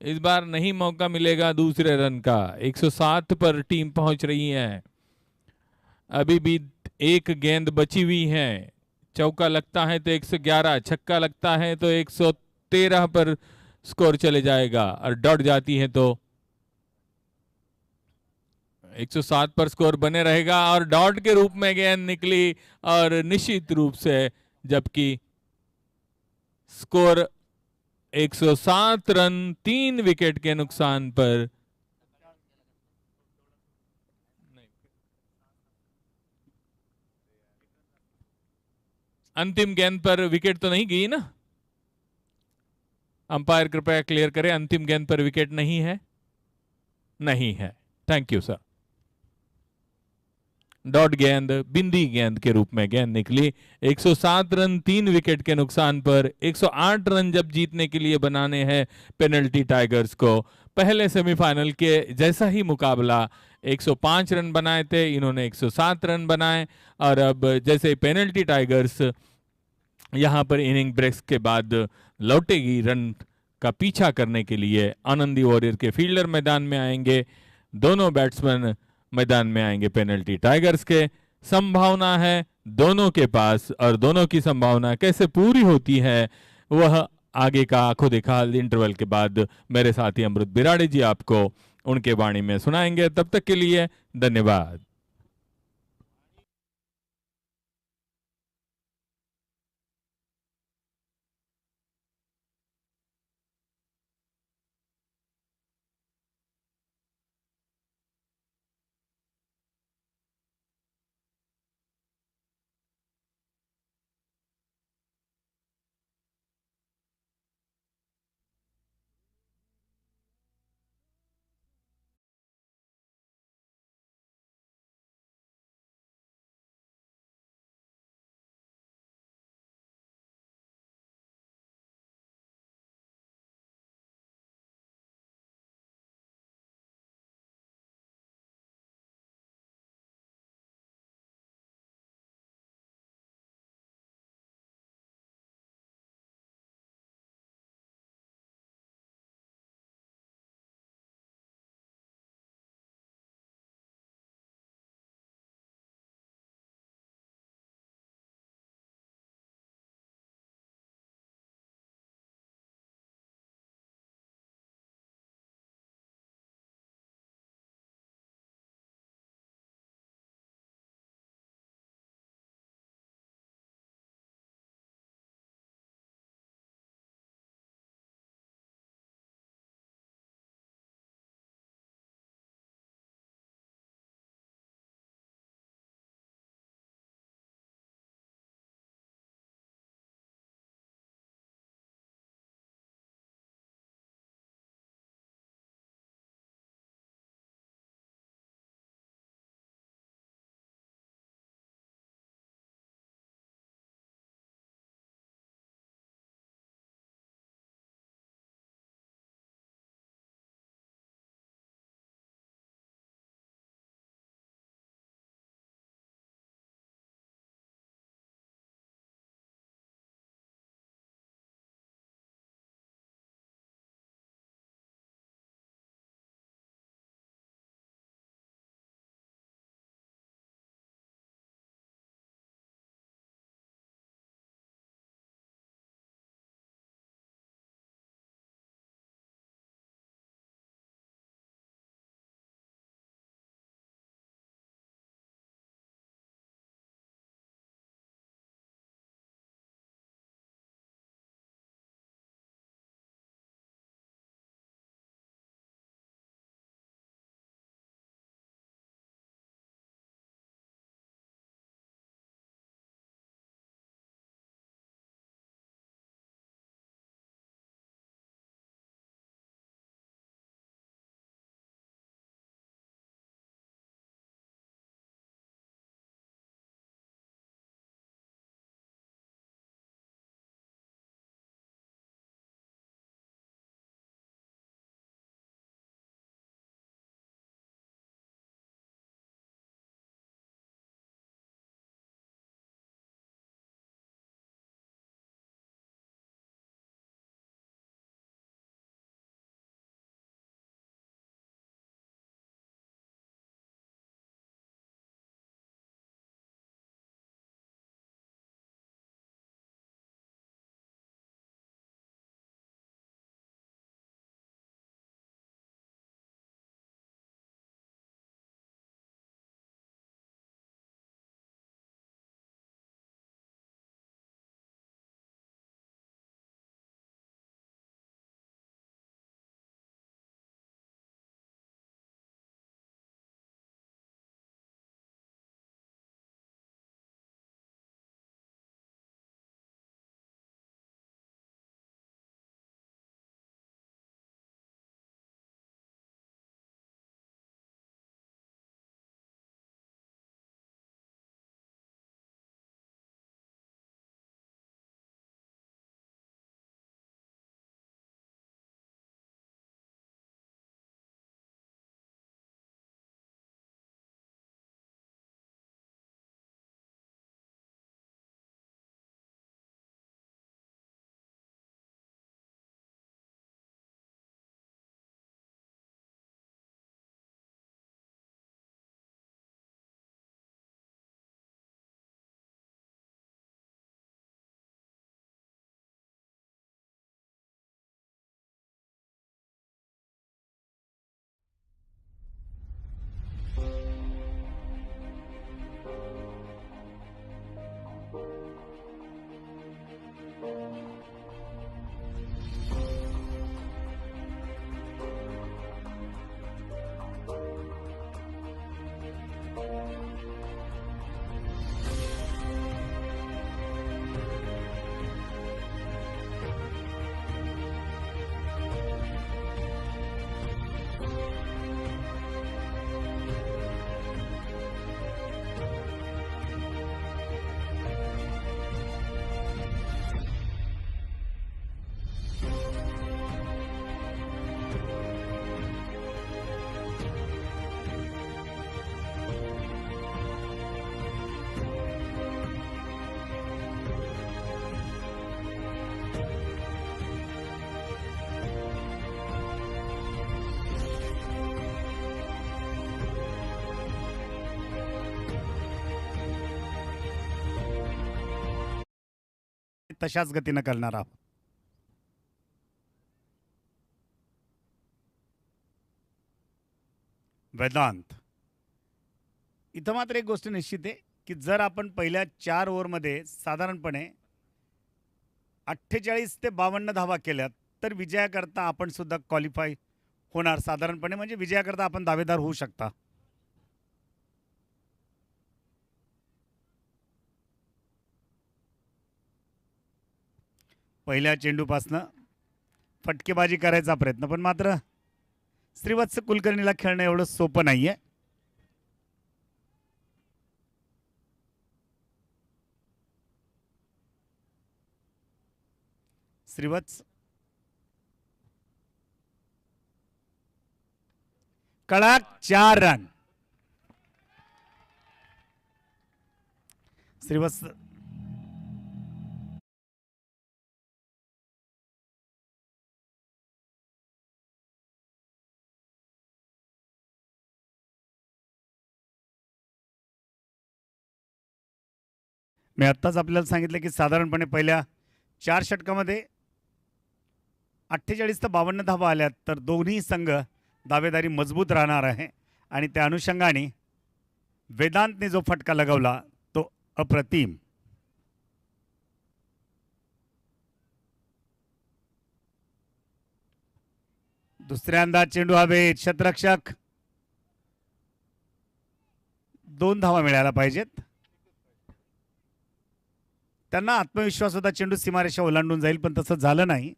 S4: इस बार नहीं मौका मिलेगा दूसरे रन का. 107 पर टीम पहुंच रही है. अभी भी 1 गेंद बची हुई है. चौका लगता है तो 111, छक्का लगता है तो 113 पर स्कोर चले जाएगा और डॉट जाती है तो 107 पर स्कोर बने रहेगा और डॉट के रूप में गेंद निकली और निश्चित रूप से, जबकि स्कोर 107 रन 3 विकेट के नुकसान पर. अंतिम गेंद पर विकेट तो नहीं गई ना? अंपायर कृपया क्लियर करें, अंतिम गेंद पर विकेट नहीं है? नहीं है. Thank you sir. डॉट गेंद, बिंदी गेंद के रूप में गेंद निकली. 107 रन 3 विकेट के नुकसान पर 108 रन जब जीतने के लिए बनाने हैं पेनल्टी टाइगर्स को. पहले सेमीफाइनल के जैसा ही मुकाबला, 105 रन बनाए थे, इन्होंने 107 रन बनाए और अब जैसे ही पेनल्टी टाइगर्स यहां पर इनिंग ब्रेक्स के बाद लौटेगी रन का पीछा करने के लिए, आनंदी वॉरियर के फील्डर मैदान में आएंगे. दोनों बैट्समैन मैदान में आएंगे पेनल्टी टाइगर्स के. संभावना है दोनों के पास और दोनों की संभावना कैसे पूरी होती है वह आगे का आंखों देखा हाल इंटरवल के बाद मेरे साथी अमृत बिराड़े जी आपको उनके वाणी में सुनाएंगे. तब तक के लिए धन्यवाद.
S1: तशाच गतीनं करणार आहोत. वेदांत, इथं मात्र एक गोष्ट निश्चित आहे की जर आपण पहिल्या 4 ओव्हरमध्ये साधारणपणे 48 ते 52 धावा केल्यात तर विजयाकरता आपण सुद्धा क्वालिफाय होणार साधारणपणे, म्हणजे विजयाकरता आपण दावेदार होऊ शकता. पहिल्या चेंडूपासनं फटकेबाजी करायचा प्रयत्न, पण मात्र श्रीवत्स कुलकर्णीला खेळणं एवढं सोपं नाहीये. श्रीवत्स कडक 4 रन. श्रीवत्स मी आत्ताच आपल्याला सांगितलं की साधारणपणे पहिल्या 4 षटकामध्ये 48 ते 52 धावा आल्यात तर दोन्ही संघ दावेदारी मजबूत राहणार आहे आणि त्या अनुषंगाने वेदांतने जो फटका लगावला तो अप्रतिम. दुसऱ्यांदा चेंडू हवेत. क्षेत्ररक्षक 2 धावा मिळायला पाहिजेत. त्यांना आत्मविश्वास होता चेंडू सीमारेषा ओलांडून जाईल, पण तसं झालं नाही.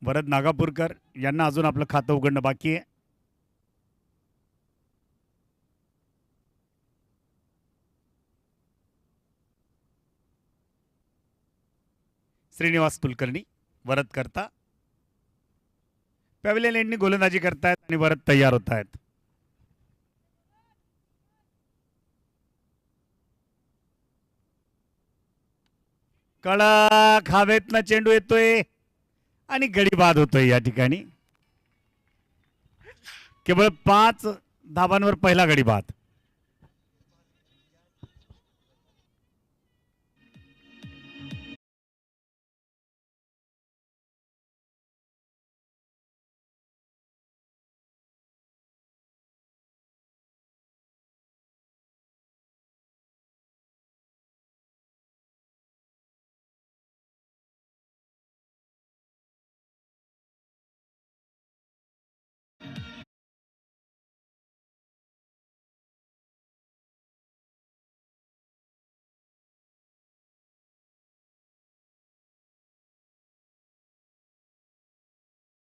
S1: वरद नागापूरकर यांना अजून आपलं खातं उघडणं बाकी आहे. श्रीनिवास कुलकर्णी वरद करता. पॅव्हलियन एंडनी गोलंदाजी करतायत आणि वरद तयार होत आहेत. कडक हवेतनं चेंडू येतोय आणि गडी बाद होतोय. या ठिकाणी केवळ 5 धाबांवर पहिला गडी बाद.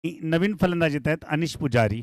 S1: नवीन फलंदाज येत आहेत अनिश पुजारी.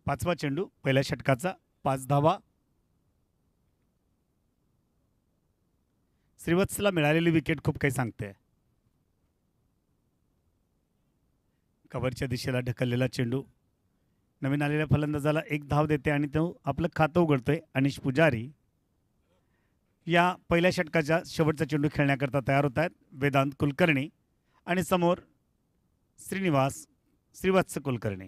S1: पाचवा चेंडू पहिल्या षटकाचा 5 धावा. श्रीवत्सला मिळालेली विकेट खूप काही सांगते. कव्हरच्या दिशेला ढकललेला चेंडू नवीन आलेल्या फलंदाजाला 1 धाव देते आणि तो आपलं खातं उघडतोय. अनिश पुजारी या पहिल्या षटकाच्या शेवटचा चेंडू खेळण्याकरता तयार होत आहेत. वेदांत कुलकर्णी आणि समोर श्रीवत्स कुलकर्णी.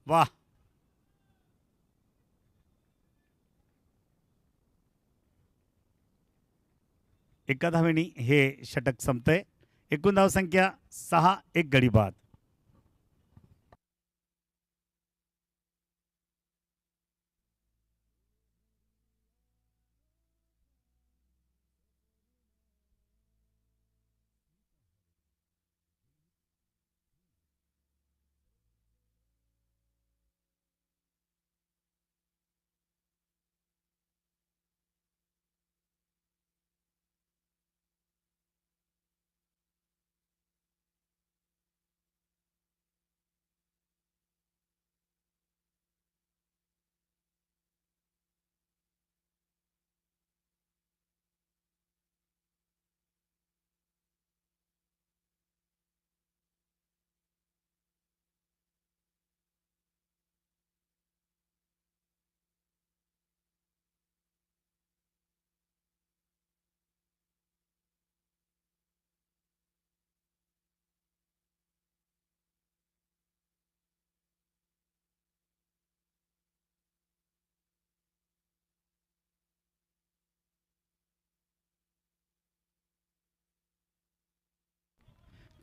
S1: वाह, एका धावेने हे षटक संपतंय. एकूण धावसंख्या 6, 1 गडी बाद.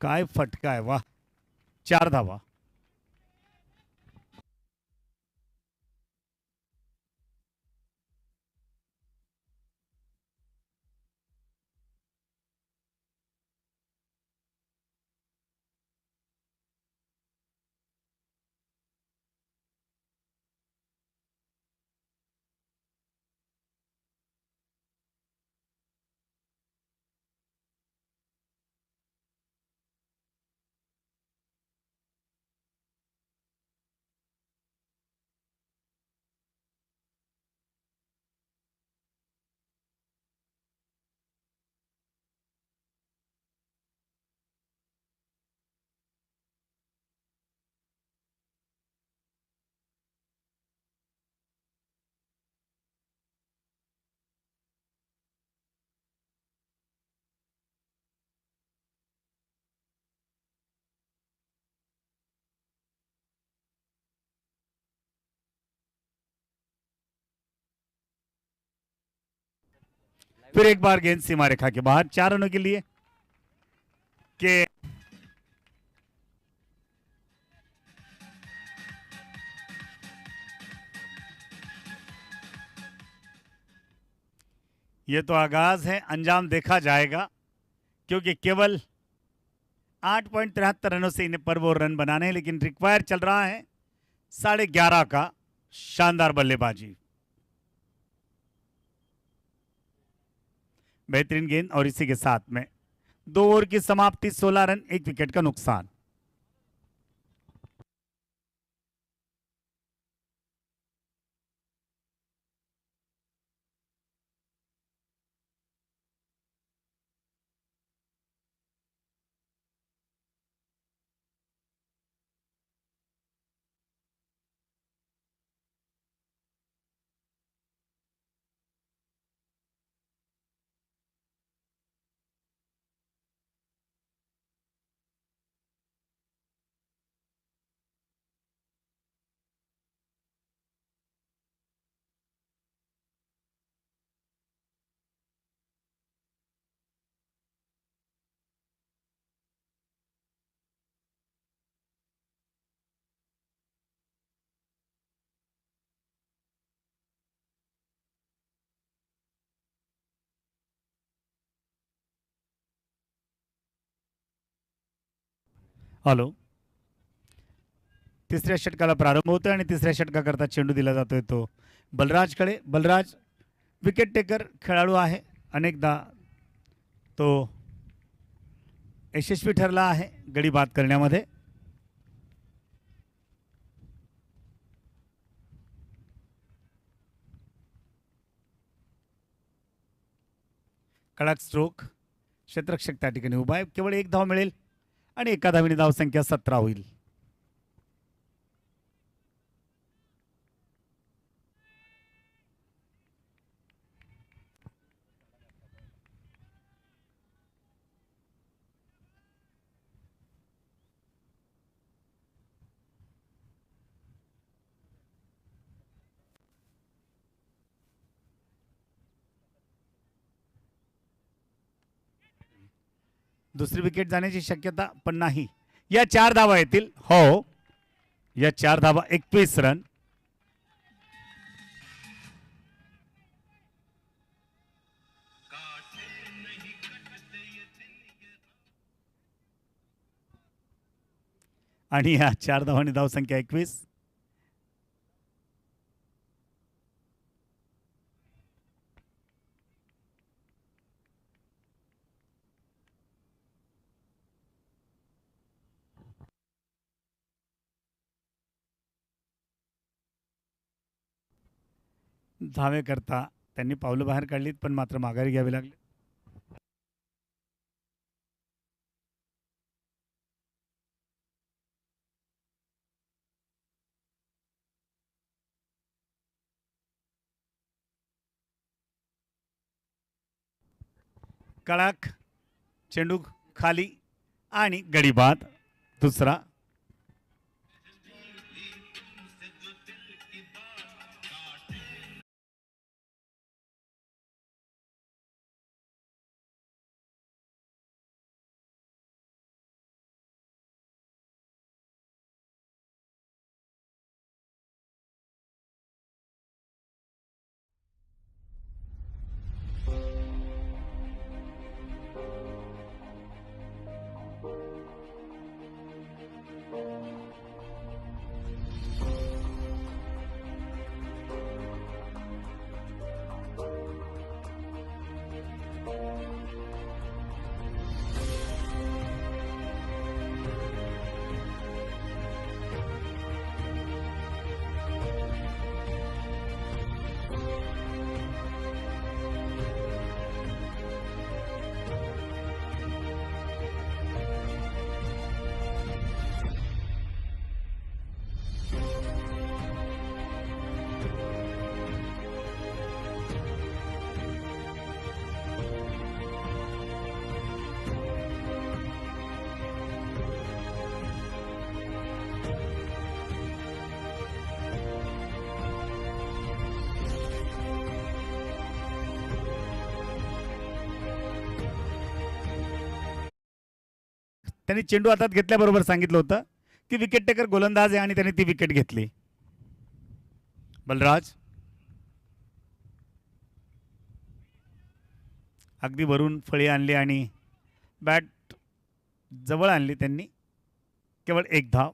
S1: काय फटका आहे, वा. 4 धावा. फिर एक बार गेंद सीमा रेखा के बाहर, 4 रनों के लिए के ये तो आगाज है, अंजाम देखा जाएगा, क्योंकि केवल 8.73 रनों से इन्हें पर वो रन बनाने हैं, लेकिन रिक्वायर चल रहा है 11.5 का। शानदार बल्लेबाजी, बेहतरीन गेंद, और इसी के साथ में 2 ओवर की समाप्ति, 16 रन, 1 विकेट का नुकसान। हॅलो, तिसऱ्या षटकाला प्रारंभ होतोय आणि तिसऱ्या षटकाकरता चेंडू दिला जातोय तो बलराजकडे. बलराज विकेट टेकर खेळाडू आहे, अनेकदा तो यशस्वी ठरला आहे गडी बाद करण्यामध्ये. कडक स्ट्रोक, क्षेत्ररक्षक त्या ठिकाणी उभा आहे. केवळ 1 धाव मिळेल आणि एका धावीने धावसंख्या 17 होईल. दुसरी विकेट जाण्याची शक्यता पण नाही. या 4 धावा येतील. हो, या 4 धावा, 21 रन. आणि या 4 धावांनी धावसंख्या 21. धावे करता त्यांनी पावलं बाहेर काढलीत, पण मात्र माघारी घ्यावी लागली. कडक चेंडू खाली आणि गडी बाद, दुसरा. त्यांनी चेंडू हातात घेतल्याबरोबर सांगितलं होतं की विकेट टेकर गोलंदाज आहे आणि त्यांनी ती विकेट घेतली. बलराज अगदी वरून फळी आणली आणि बॅट जवळ आणली त्यांनी. केवळ एक धाव.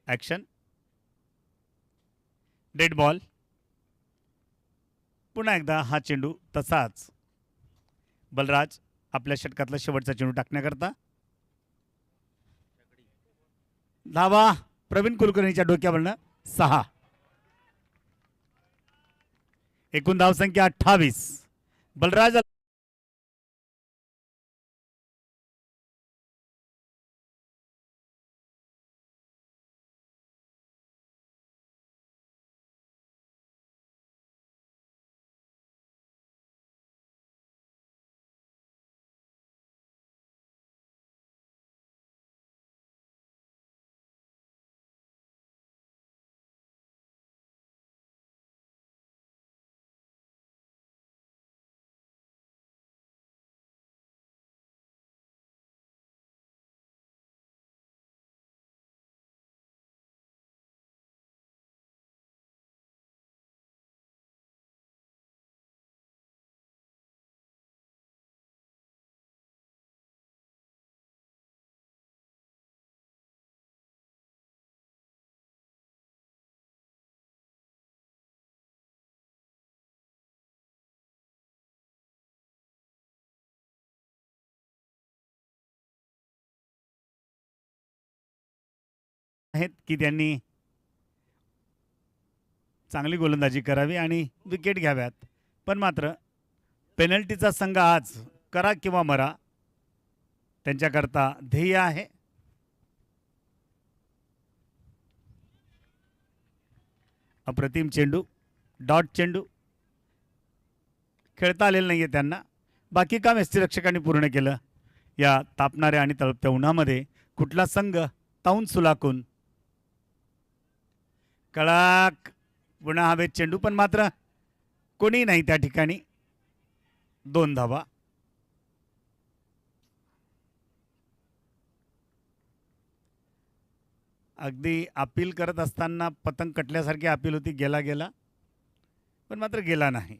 S1: ॲक्शन. Dead ball. पुन्हा एकदा हा चेंडू तसाच. बलराज आपल्या षटकातला शेवटचा चेंडू टाकण्याकरता. धावा प्रवीण कुलकर्णीच्या डोक्यावरनं 6. एकूण धावसंख्या 28. बलराज आहेत की त्यांनी चांगली गोलंदाजी करावी आणि विकेट घ्याव्यात. पण मात्र पेनल्टीचा संघ आज करा किंवा मरा त्यांच्याकरता ध्येय आहे. अप्रतिम चेंडू. डॉट चेंडू. खेळता आलेलं नाही आहे त्यांना. बाकी काम यष्टीरक्षकांनी पूर्ण केलं. या तापणाऱ्या आणि तळपत्या उन्हामध्ये कुठला संघ ताऊन सुलाकून. कळाक. पुन्हा हवेत चेंडू पण मात्र कोणी नाही त्या ठिकाणी. 2 धावा. अगदी अपील करत असताना पतंग कटल्यासारखी अपील होती. गेला गेला पण मात्र गेला नाही.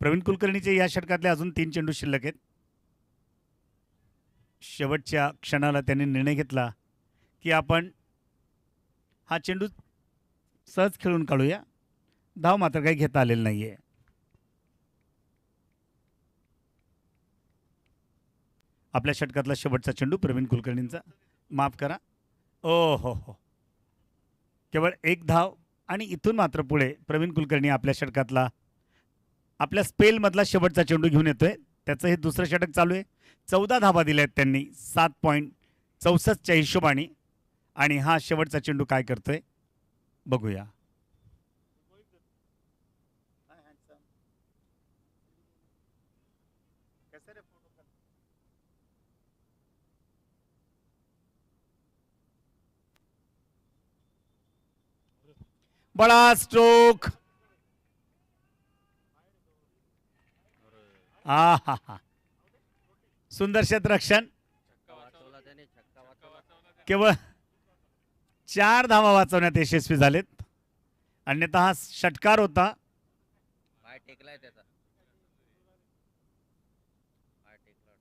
S1: प्रवीण कुलकर्णीचे या षटकातले अजून 3 चेंडू शिल्लक आहेत. शेवटच्या क्षणाला त्यांनी निर्णय घेतला की आपण हा चेंडू सहज खेळून काढूया. धाव मात्र काही घेता आलेलं नाहीये. आपल्या षटकातला शेवटचा चेंडू प्रवीण कुलकर्णींचा. माफ करा. ओ हो हो. केवळ 1 धाव आणि इथून मात्र पुढे प्रवीण कुलकर्णी आपल्या षटकातला आपल्या स्पेलमधला शेवटचा चेंडू घेऊन येतोय. त्याचं हे दुसरं षटक चालू आहे. 14 धावा दिल्या आहेत त्यांनी 7.64च्या हिशोबाने. आणि हा शेवटचा चेंडू काय करतोय बघूया. बडा स्ट्रोक. हा सुंदर क्षेत्ररक्षण. केवळ 4 धावा वाचवण्यात यशस्वी झालेत. अन्यथा हा षटकार होता.
S5: पाय टेकलाय त्याचा. पाय टेकला.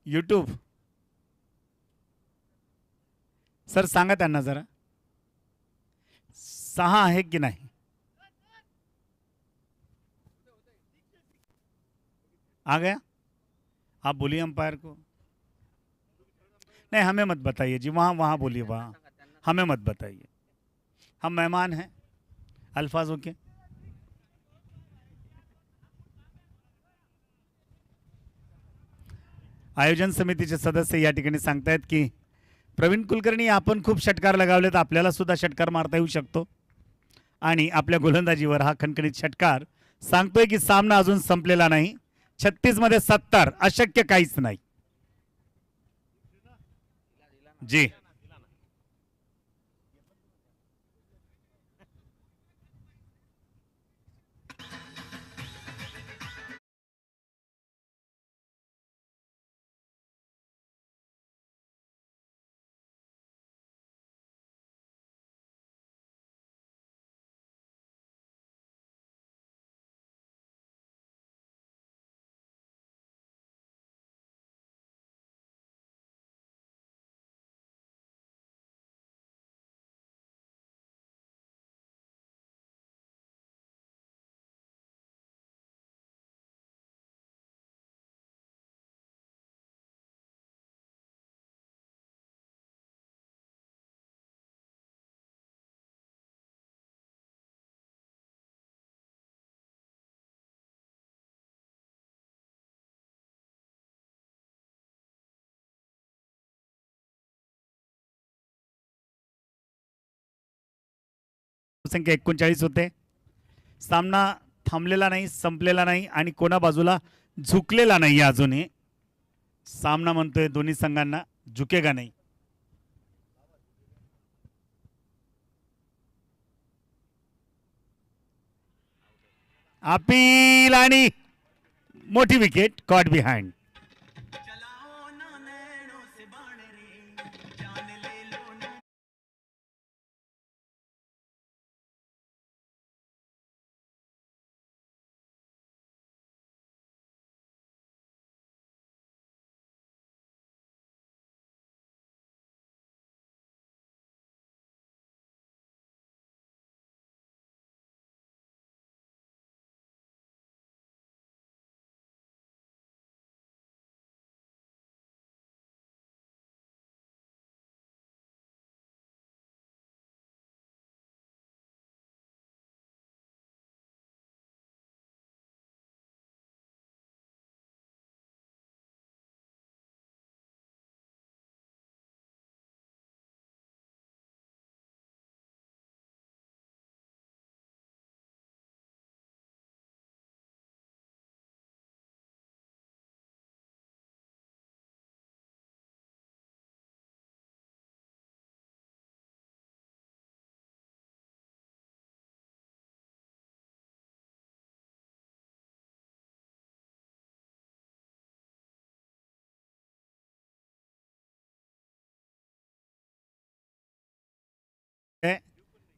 S1: यूट्यूब सर सांगा त्यांना जरा 6 आहे की नाही. आ गया. आप बोलिए अंपायर को। नहीं, हमें मत बताइए जी, वहाँ वहाँ बोलिए, वहाँ हमें मत बताइए, हम मेहमान हैं अल्फाजों के। आयोजन समितीचे सदस्य या ठिकाणी सांगतायत की प्रवीण कुलकर्णी, आपण खूप षटकार लगावलेत, आपल्याला सुद्धा षटकार मारता येऊ शकतो आणि आपल्या गोलंदाजीवर हा खणखणीत षटकार सांगतोय की सामना अजून संपलेला नाही. 36 मध्ये 70 अशक्य काहीच नाही जी. संख्या 39 होते. सामना थांबलेला नाही, संपलेला नाही आणि कोणा बाजूला झुकलेला नाही अजूनही. सामना म्हणतोय दोन्ही संघांना झुकेगा नाही. अपील आणि मोठी विकेट, कॉट बिहाइंड.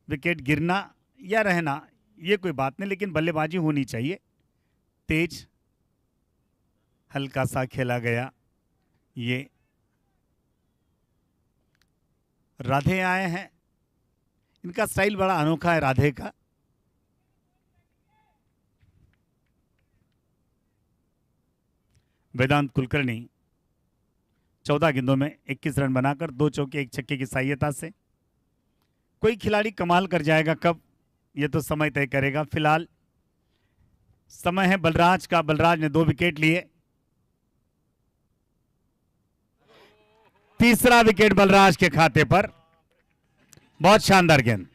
S1: विकेट गिरना या रहना ये कोई बात नहीं, लेकिन बल्लेबाजी होनी चाहिए. तेज हल्का सा खेला गया. ये राधे आए हैं, इनका स्टाइल बड़ा अनोखा है राधे का. वेदांत कुलकर्णी 14 गेंदों में 21 रन बनाकर 2 चौके 1 छक्के की सहायता से. कोई खिलाड़ी कमाल कर जाएगा कब, ये तो समय तय करेगा. फिलहाल समय है बलराज का. बलराज ने 2 विकेट लिए. तीसरा विकेट बलराज के खाते पर. बहुत शानदार गेंद.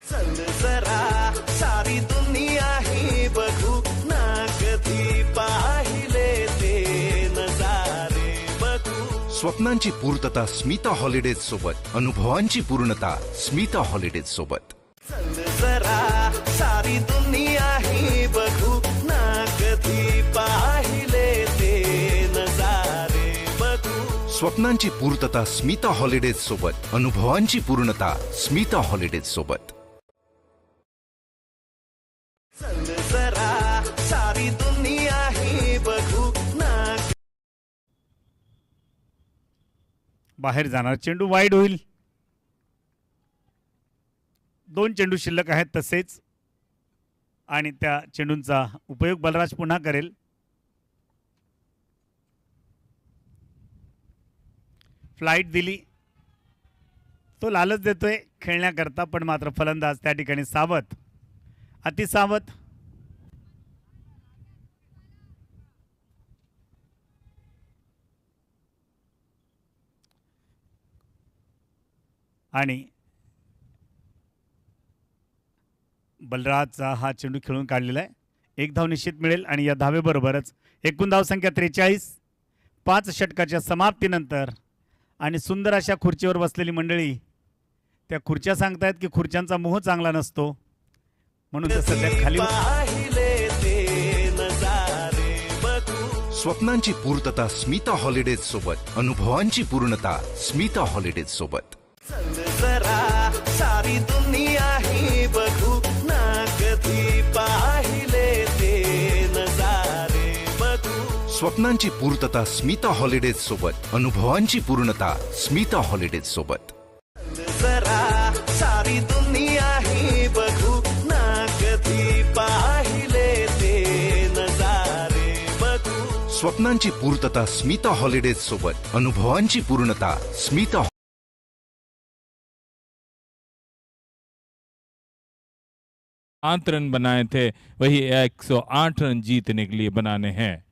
S2: चल जरा सारी दुनिया ही
S3: स्वप्नांची पूर्तता स्मिता हॉलिडेज सोबत, अनुभवांची पूर्णता स्मिता हॉलिडेज सोबत.
S2: चल जरा सारी दुनिया ही बघू ना कधी पाहिले ते नजारे बघू.
S3: स्वप्नांची पूर्तता स्मिता हॉलिडेज सोबत, अनुभवांची पूर्णता स्मिता हॉलिडेज सोबत.
S2: चल जरा सारी दुनिया ही बघू ना.
S1: बाहेर जाणार चेंडू वाईड होईल. 2 चेंडू शिल्लक आहेत तसेच, आणि त्या चेंडूंचा उपयोग बलराज पुन्हा करेल. फ्लाईट दिली, तो लालच देतोय खेळण्याकरता, पण मात्र फलंदाज त्या ठिकाणी सावध, अति सावध. आणि बलराजचा हा चेंडू खेळून काढलेला आहे. 1 धाव निश्चित मिळेल आणि या धावेबरोबरच एकूण धावसंख्या 43. 5 षटकाच्या समाप्तीनंतर आणि सुंदर अशा खुर्चीवर बसलेली मंडळी, त्या खुर्च्या सांगतायत की खुर्च्यांचा मोह चांगला नसतो, म्हणून ते सध्या खाली
S2: पाहिले ते नजारे बघू.
S3: स्वप्नांची पूर्तता स्मिता हॉलिडेज सोबत, अनुभवांची पूर्णता स्मिता हॉलिडेज सोबत.
S2: चल जरा सारी दुनिया ही बघू ना कधी पाहिले ते नजारे बघू.
S3: स्वप्नांची पूर्तता स्मिता हॉलिडेज सोबत, अनुभवांची पूर्णता स्मिता हॉलिडेज सोबत.
S2: चल जरा सारी दुनिया ही बघू ना कधी पाहिले ते नजारे बघू.
S3: स्वप्नांची पूर्तता स्मिता हॉलिडेज सोबत, अनुभवांची पूर्णता स्मिता.
S4: 8 रन बनाए थे, वही 108 रन जीतने के लिए बनाने हैं.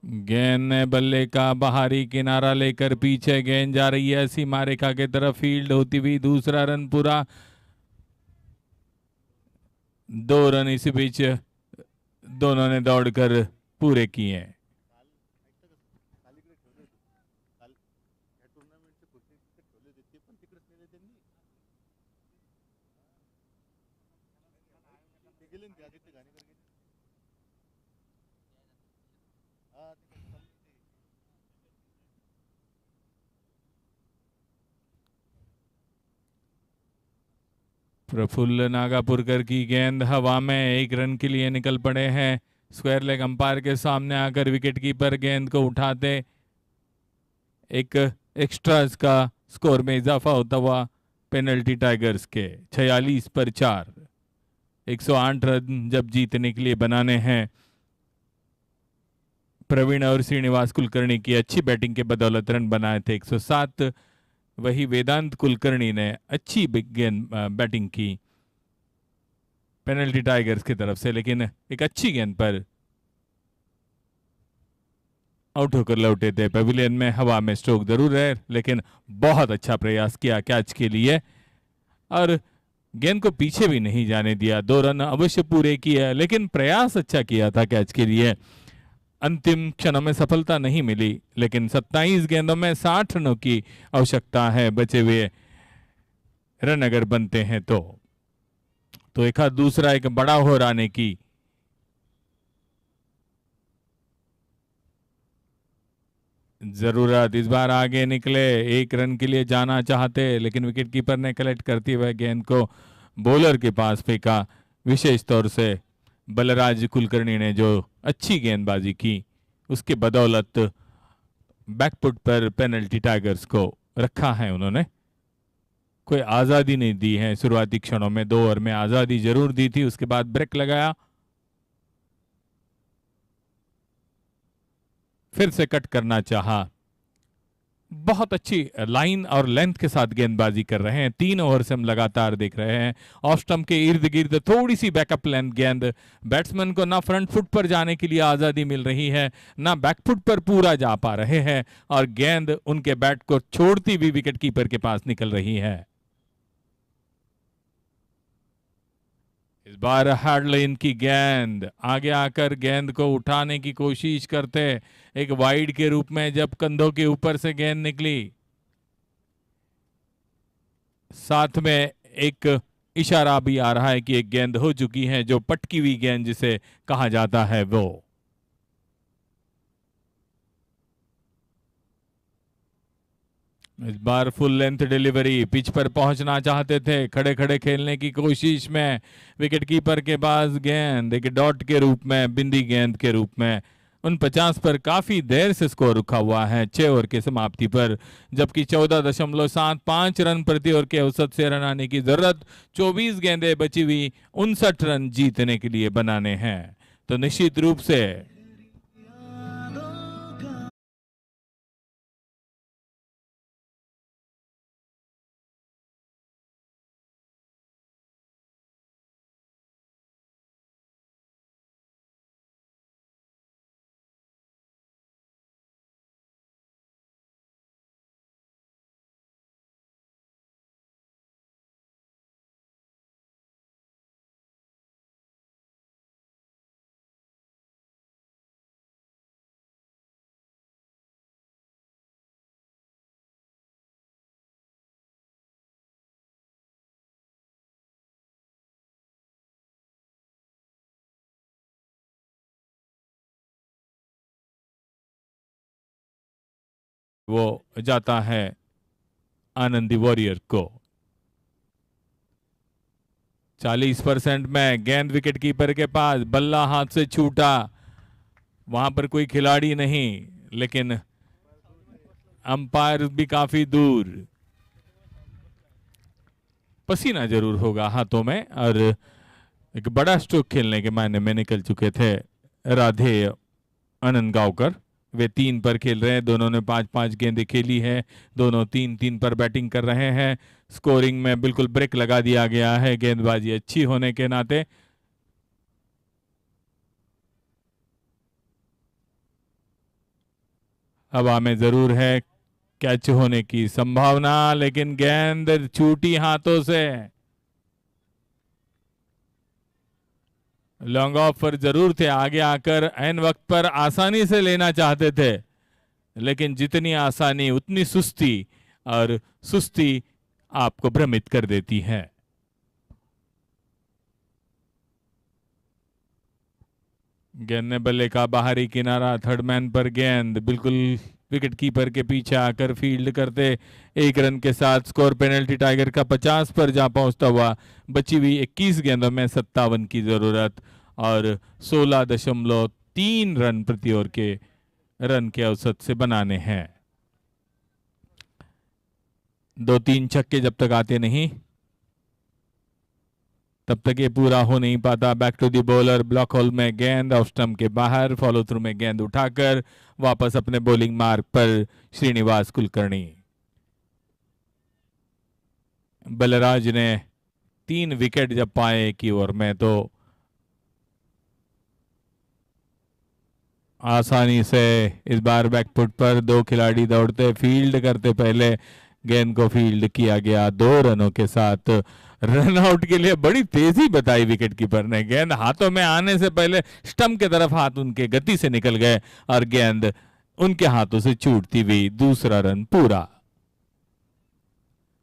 S4: गेंद ने बल्ले का बाहरी किनारा लेकर पीछे गेंद जा रही है सीमा रेखा की तरफ, फील्ड होती हुई दूसरा रन पूरा. 2 रन इसी बीच दोनों ने दौड़कर पूरे किए. प्रफुल्ल नागापुरकर की गेंद हवा में, 1 रन के लिए निकल पड़े हैं. स्क्वायर लेग अंपायर के सामने आकर विकेट कीपर गेंद को उठाते, एक एक्स्ट्रास का स्कोर में इजाफा होता हुआ पेनल्टी टाइगर्स के 46 पर 4. 108 रन जब जीतने के लिए बनाने हैं. प्रवीण और श्रीनिवास कुलकर्णी की अच्छी बैटिंग के बदौलत रन बनाए थे 107. वही वेदांत कुलकर्णी ने अच्छी गेंद बैटिंग की पेनल्टी टाइगर्स की तरफ से, लेकिन एक अच्छी गेंद पर आउट होकर लौटे थे. पवेलियन में हवा में स्ट्रोक जरूर है, लेकिन बहुत अच्छा प्रयास किया कैच के लिए और गेंद को पीछे भी नहीं जाने दिया. 2 रन अवश्य पूरे किए, लेकिन प्रयास अच्छा किया था कैच के लिए. अंतिम क्षणों में सफलता नहीं मिली, लेकिन 27 गेंदों में 60 रनों की आवश्यकता है. बचे हुए रन अगर बनते हैं तो एक हाथ दूसरा एक बड़ा ओवर आने की जरूरत. इस बार आगे निकले, 1 रन के लिए जाना चाहते, लेकिन विकेटकीपर ने कलेक्ट करते हुए गेंद को बॉलर के पास फेंका. विशेष तौर से बलराज कुलकर्णी ने जो अच्छी गेंदबाजी की, उसके बदौलत बैकफुट पर पेनल्टी टाइगर्स को रखा है. उन्होंने कोई आज़ादी नहीं दी है. शुरुआती क्षणों में 2 ओवर में आज़ादी जरूर दी थी, उसके बाद ब्रेक लगाया, फिर से कट करना चाहा. बहुत अच्छी लाइन और लेंथ के साथ गेंदबाजी कर रहे हैं. 3 ओवर से हम लगातार देख रहे हैं. ऑफ स्टंप के इर्द गिर्द थोड़ी सी बैकअप लेंथ गेंद, बैट्समैन को ना फ्रंट फुट पर जाने के लिए आज़ादी मिल रही है, ना बैक फुट पर पूरा जा पा रहे हैं, और गेंद उनके बैट को छोड़ती हुई विकेट कीपर के पास निकल रही है. इस बार हार्डलाइन की गेंद आगे आकर गेंद को उठाने की कोशिश करते, एक वाइड के रूप में जब कंधों के ऊपर से गेंद निकली, साथ में एक इशारा भी आ रहा है कि एक गेंद हो चुकी है, जो पटकी हुई गेंद जिसे कहा जाता है वो। इस बार फुल लेंथ डिलीवरी, पिच पर पहुंचना चाहते थे, खड़े खड़े खेलने की कोशिश में विकेट कीपर के पास गेंद एक डॉट के रूप में, बिंदी गेंद के रूप में 49 पर काफी देर से स्कोर रुका हुआ है 6 ओवर की समाप्ति पर, जबकि 14.75 रन प्रति ओवर के औसत से रन आने की जरूरत, 24 गेंदें बची हुई 59 रन जीतने के लिए बनाने हैं। तो निश्चित रूप से वो जाता है आनंदी वॉरियर को। 40% में गेंद विकेट कीपर के पास, बल्ला हाथ से छूटा, वहां पर कोई खिलाड़ी नहीं, लेकिन अंपायर भी काफी दूर। पसीना जरूर होगा हाथों में, और एक बड़ा स्ट्रोक खेलने के मायने में निकल चुके थे राधे अनंगावकर। वे 3 पर खेल रहे हैं, दोनों ने 5-5 गेंदें खेली है, दोनों 3-3 पर बैटिंग कर रहे हैं। स्कोरिंग में बिल्कुल ब्रेक लगा दिया गया है, गेंदबाजी अच्छी होने के नाते। हवा में जरूर है कैच होने की संभावना, लेकिन गेंद छूटी हाथों से। लॉन्ग ऑफ पर जरूर थे, आगे आकर एन वक्त पर आसानी से लेना चाहते थे, लेकिन जितनी आसानी उतनी सुस्ती, और सुस्ती आपको भ्रमित कर देती है। गेंद ने बल्ले का बाहरी किनारा, थर्ड मैन पर गेंद बिल्कुल विकेट कीपर के पीछे आकर फील्ड करते, 1 रन के साथ स्कोर पेनल्टी टाइगर का 50 पर जा पहुंचता हुआ। बची हुई 21 गेंदों में 57 की जरूरत, और 16.3 रन प्रति ओवर के रन के औसत से बनाने हैं। 2-3 छक्के जब तक आते नहीं, तब तक ये पूरा हो नहीं पाता। Back to the bowler, block hole में गेंद, ऑफ स्टंप के बाहर, फॉलो थ्रू में गेंद उठाकर वापस अपने बॉलिंग मार्ग पर श्रीनिवास कुलकर्णी। बलराज ने 3 विकेट जब पाए एक ही ओवर में, तो आसानी से इस बार बैकफुट पर 2 खिलाड़ी दौड़ते, फील्ड करते, पहले गेंद को फील्ड किया गया 2 रनों के साथ। रन आउट के लिए बड़ी तेजी बताई विकेट कीपर ने, गेंद हाथों में आने से पहले स्टंप की तरफ हाथ उनके गति से निकल गए, और गेंद उनके हाथों से छूटती हुई दूसरा रन पूरा।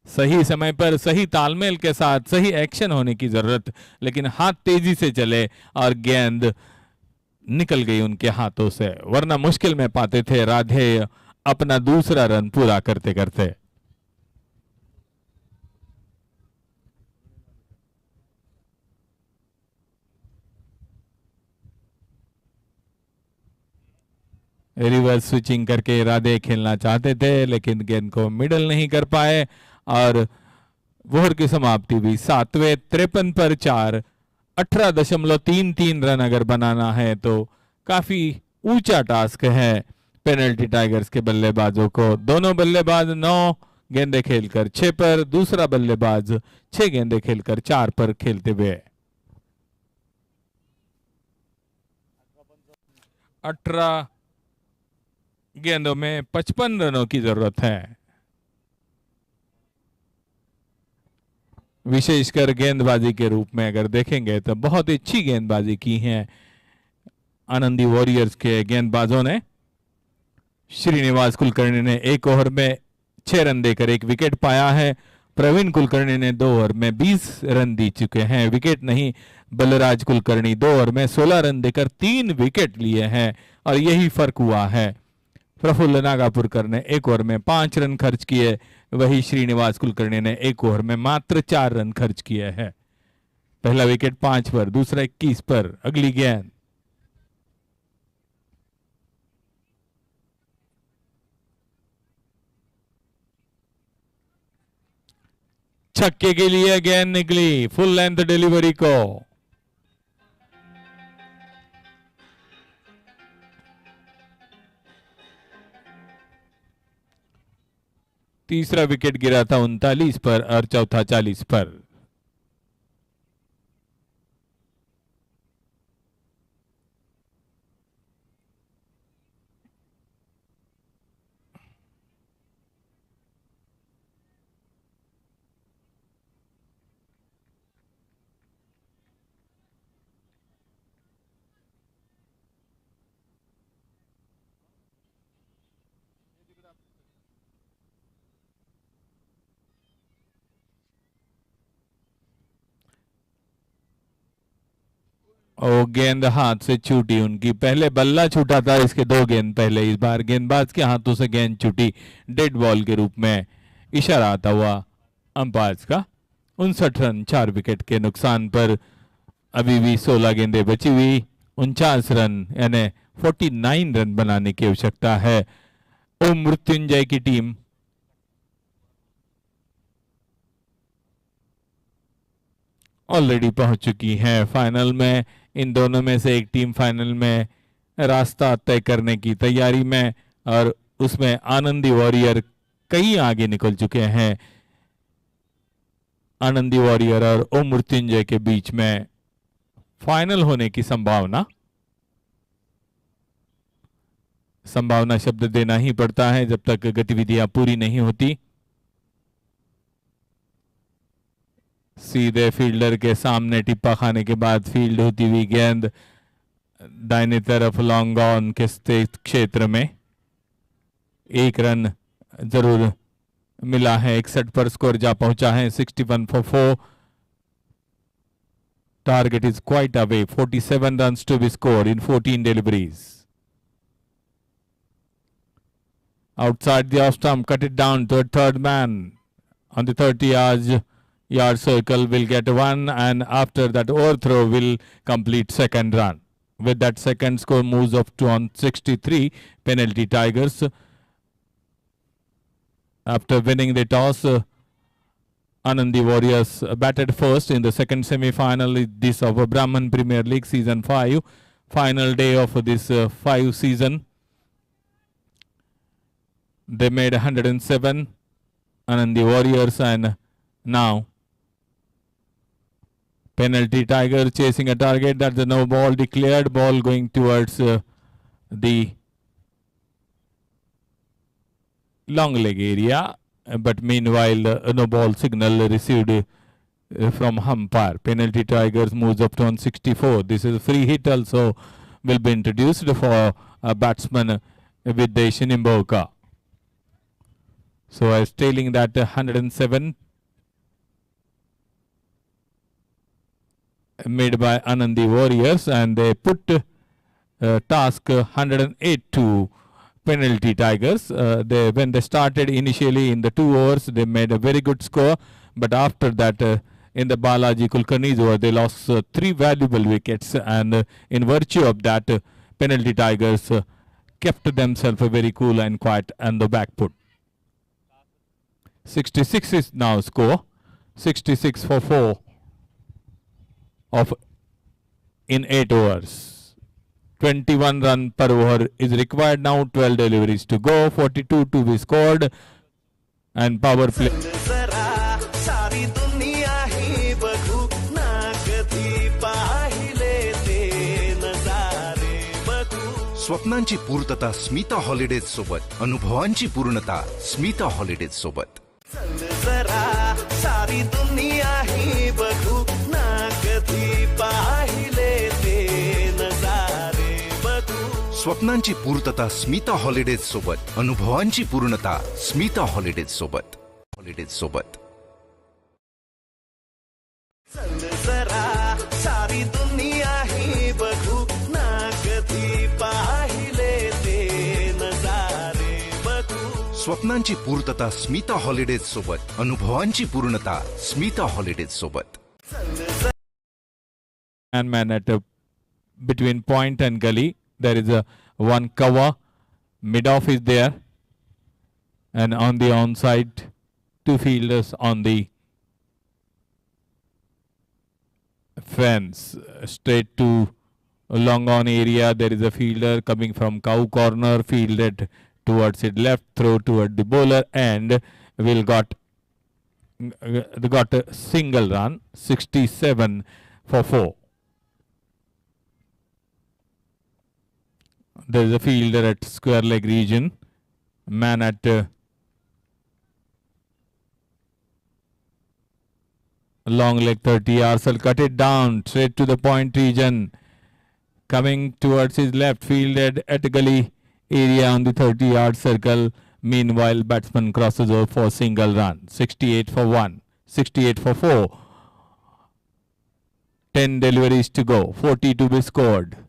S4: सही समय पर सही तालमेल के साथ सही एक्शन होने की जरूरत, लेकिन हाथ तेजी से चले और गेंद निकल गई उनके हाथों से, वरना मुश्किल में पाते थे राधे अपना दूसरा रन पूरा करते करते। रिवर्स स्विचिंग करके राधे खेलना चाहते थे, लेकिन गेंद को मिडल नहीं कर पाए, और ओवर की समाप्ति भी 7वें 53 पर 4, 18.33 रन अगर बनाना है तो काफी ऊंचा टास्क है पेनल्टी टाइगर्स के बल्लेबाजों को। दोनों बल्लेबाज 9 गेंदें खेलकर 6 पर, दूसरा बल्लेबाज 6 गेंदें खेलकर 4 पर खेलते हुए। 18 गेंदों में 55 रनों की जरूरत है। विशेषकर गेंदबाजी के रूप में अगर देखेंगे तो बहुत ही अच्छी गेंदबाजी की है आनंदी वॉरियर्स के गेंदबाजों ने। श्रीनिवास कुलकर्णी ने 1 ओवर में 6 रन देकर 1 विकेट पाया है। प्रवीण कुलकर्णी ने 2 ओवर में 20 रन दे चुके हैं, विकेट नहीं। बलराज कुलकर्णी 2 ओवर में 16 रन देकर 3 विकेट लिए हैं और यही फर्क हुआ है। प्रफुल्ल नागापुरकर ने 1 ओवर में 5 रन खर्च किए, वही श्रीनिवास कुलकर्णी ने 1 ओवर में मात्र 4 रन खर्च किए हैं। पहला विकेट 5 पर, दूसरा 21 पर। अगली गेंद छक्के के लिए गेंद निकली, फुल लेंथ डिलीवरी को। तीसरा विकेट गिरा था 39 पर और चौथा 40 पर। और गेंद हाथ से छूटी उनकी, पहले बल्ला छूटा था इसके 2 गेंद पहले, इस बार गेंदबाज के हाथों से गेंद छूटी डेड बॉल के रूप में। इशारा आता हुआ अंपायर्स का। 59 रन 4 विकेट के नुकसान पर अभी भी 16 गेंदें बची हुई। 49 रन यानी 49 रन बनाने की आवश्यकता है। ओम मृत्युंजय की टीम ऑलरेडी पहुंच चुकी है फाइनल में। इन दोनों में से एक टीम फाइनल में रास्ता तय करने की तैयारी में, और उसमें आनंदी वॉरियर कहीं आगे निकल चुके हैं। आनंदी वॉरियर और ओम मृत्युंजय के बीच में फाइनल होने की संभावना शब्द देना ही पड़ता है जब तक गतिविधियां पूरी नहीं होती। सीधे फील्डर के सामने टिप्पा खाने के बाद फील्ड होती हुई गेंद दाहिने तरफ लॉन्ग ऑन के क्षेत्र में। 1 रन जरूर मिला है। 61 पर स्कोर जा पहुंचा है। 61 for 4। Target is quite away. 47 runs to be scored in 14 deliveries. Outside the off stump, cut it down to a third man on the 30-yard circle will get 1, and after that overthrow will complete second run. With that, second score moves up to on 63. Penalty Tigers. After winning the toss, Anandi Warriors batted first in the second semi-final this of Brahman Premier League Season 5. Final day of this 5 season. They made 107, Anandi Warriors, and now penalty Tiger chasing a target. That's a no ball declared. Ball going towards the long leg area. But meanwhile, no ball signal received from umpire. Penalty Tigers moves up to on 64. This is a free hit also will be introduced for a batsman with the Shinimboka. So I was tailing that 107 made by Anandi Warriors, and they put task 108 to Penalty Tigers. When they started initially in the 2 overs, they made a very good score, but after that in the Balaji Kulkarni's over, they lost 3 valuable wickets, and in virtue of that, Penalty Tigers kept themselves very cool and quiet on the back foot. 66 is now score. 66 for 4 of in 8 overs. 21 run per over is required now. 12 deliveries to go. 42 to be scored, and power play.
S2: जरा सारी दुनिया ही बघू ना कधी पाहिले ते नजारे बघू.
S3: स्वप्नांची पूर्तता स्मिता हॉलिडेज सोबत, अनुभवांची पूर्णता स्मिता हॉलिडेज सोबत.
S2: जरा सारी दुनिया ही
S3: स्वप्नांची पूर्तता स्मिता हॉलिडेज सोबत. अनुभवांची पूर्णता स्मिता हॉलिडेज सोबत. हॉलिडेज सोबत.
S2: चल जरा सारी दुनिया ही बघू ना कधी पाहिले ते नजारे बघू.
S3: स्वप्नांची पूर्तता स्मिता हॉलिडेज सोबत. अनुभवांची पूर्णता स्मिता हॉलिडेज सोबत.
S4: Man at between point and gully. There is a one cover. Mid off is there, and on the onside, two fielders on the fence. Straight to long on area. There is a fielder coming from cow corner. Fielded towards it left. Throw toward the bowler, and will got a single run. 67 for 4. There is a fielder at square leg region. Man at long leg 30 yards. Will cut it down straight to the point region. Coming towards his left, fielded at gully area on the 30-yard circle. Meanwhile, batsman crosses over for single run. 68 for 1. 68 for 4. 10 deliveries to go. 40 to be scored.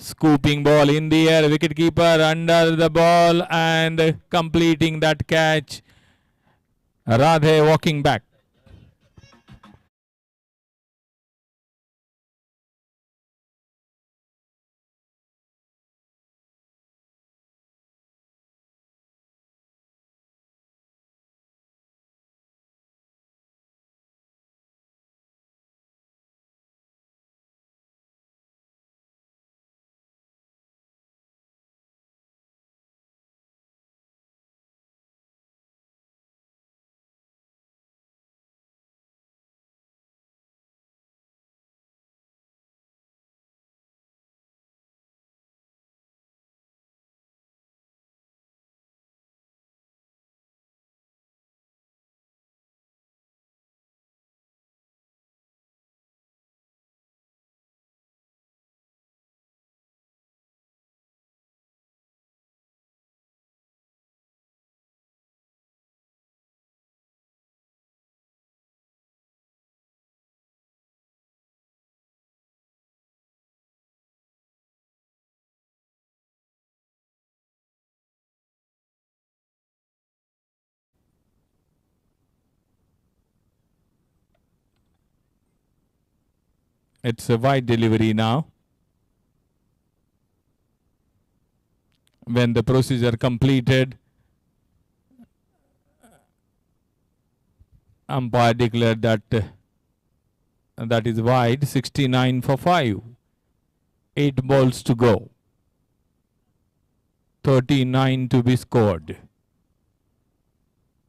S4: Scooping ball in the air, wicketkeeper under the ball and completing that catch. Radhe walking back. It's a wide delivery now. When the procedure completed, umpire declared that that is wide. 69 for 5. 8 balls to go. 39 to be scored.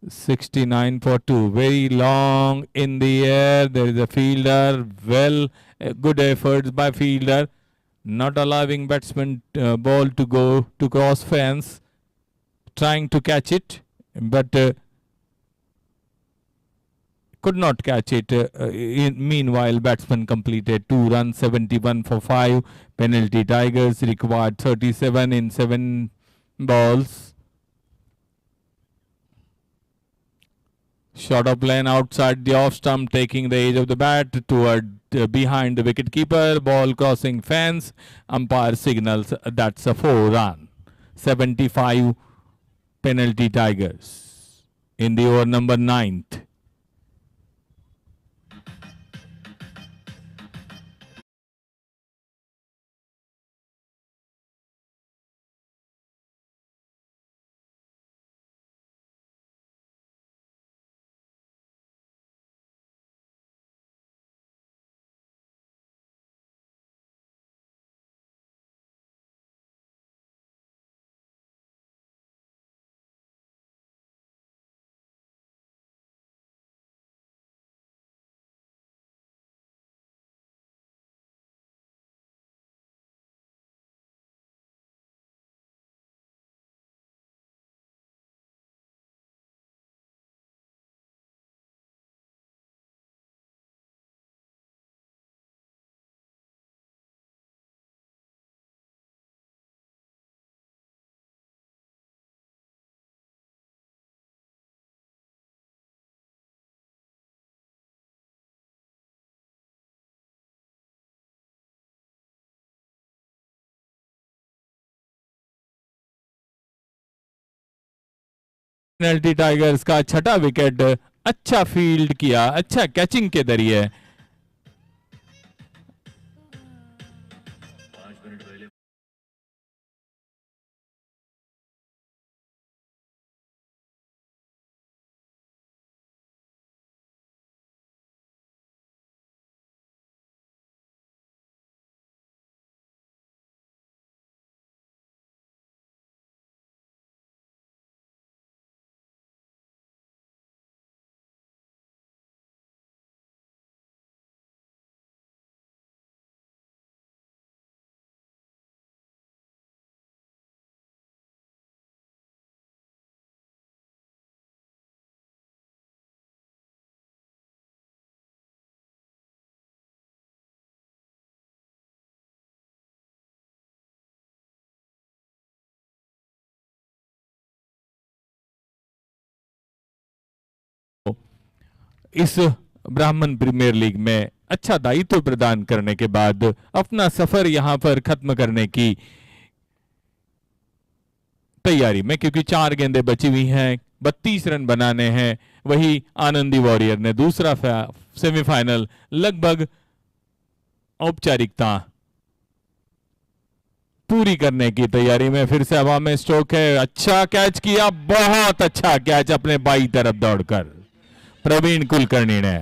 S4: 69 for 2. Very long in the air. There is a fielder. Good efforts by fielder. Not allowing batsman ball to go to cross fence. Trying to catch it. But could not catch it. Meanwhile, batsman completed 2 runs. 71 for 5. Penalty Tigers required 37 in 7 balls. Shot of line outside the off stump, taking the edge of the bat toward behind the wicket keeper. Ball crossing fence. Umpire signals that's a 4 run. 75 penalty Tigers in the over number 9th. Penalty tigers का छठा wicket, अच्छा field किया, अच्छा catching के जरिए। इस ब्राह्मण premier league में अच्छा दायित्व प्रदान करने के बाद अपना सफर यहां पर खत्म करने की तैयारी में, क्योंकि 4 गेंदें बची हुई हैं, 32 रन बनाने हैं। वही आनंदी वॉरियर ने दूसरा सेमीफाइनल लगभग औपचारिकता पूरी करने की तैयारी में। फिर से हवा में स्ट्रोक है, अच्छा कैच किया, बहुत अच्छा कैच अपने बाई तरफ दौड़कर प्रवीण कुलकर्णी ने।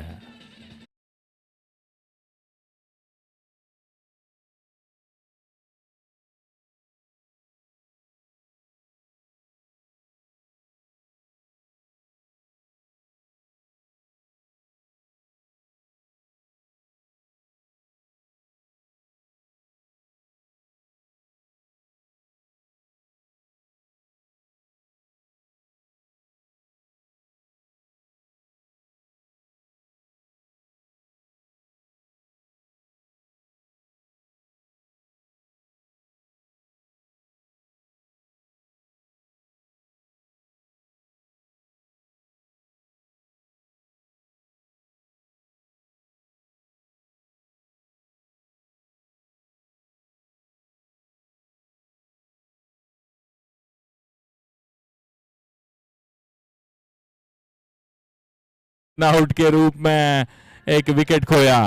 S4: आउट के रूप में एक विकेट खोया।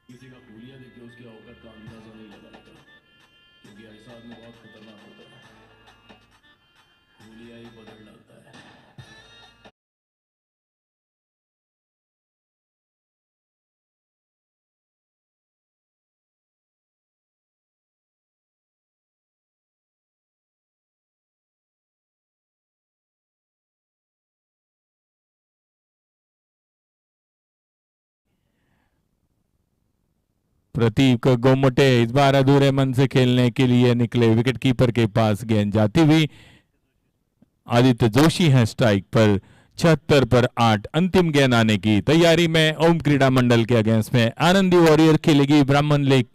S6: किसी का हुलिया देख के उसकी औकात का अंदाजा नहीं लगाएगा, क्योंकि ऐसा आदमी बहुत खतरनाक होता है, हुलिया ही बदल डालता है।
S4: प्रतीक गोमटे इस बार अधूरे मन से खेलने के लिए निकले, विकेट कीपर के पास गेंद जाती हुई। आदित्य जोशी हैं स्ट्राइक पर, 76 पर 8, अंतिम गेंद आने की तैयारी में। ओम क्रीडा मंडल के अगेंस्ट में आनंदी वॉरियर खेलेगी ब्राह्मण लीग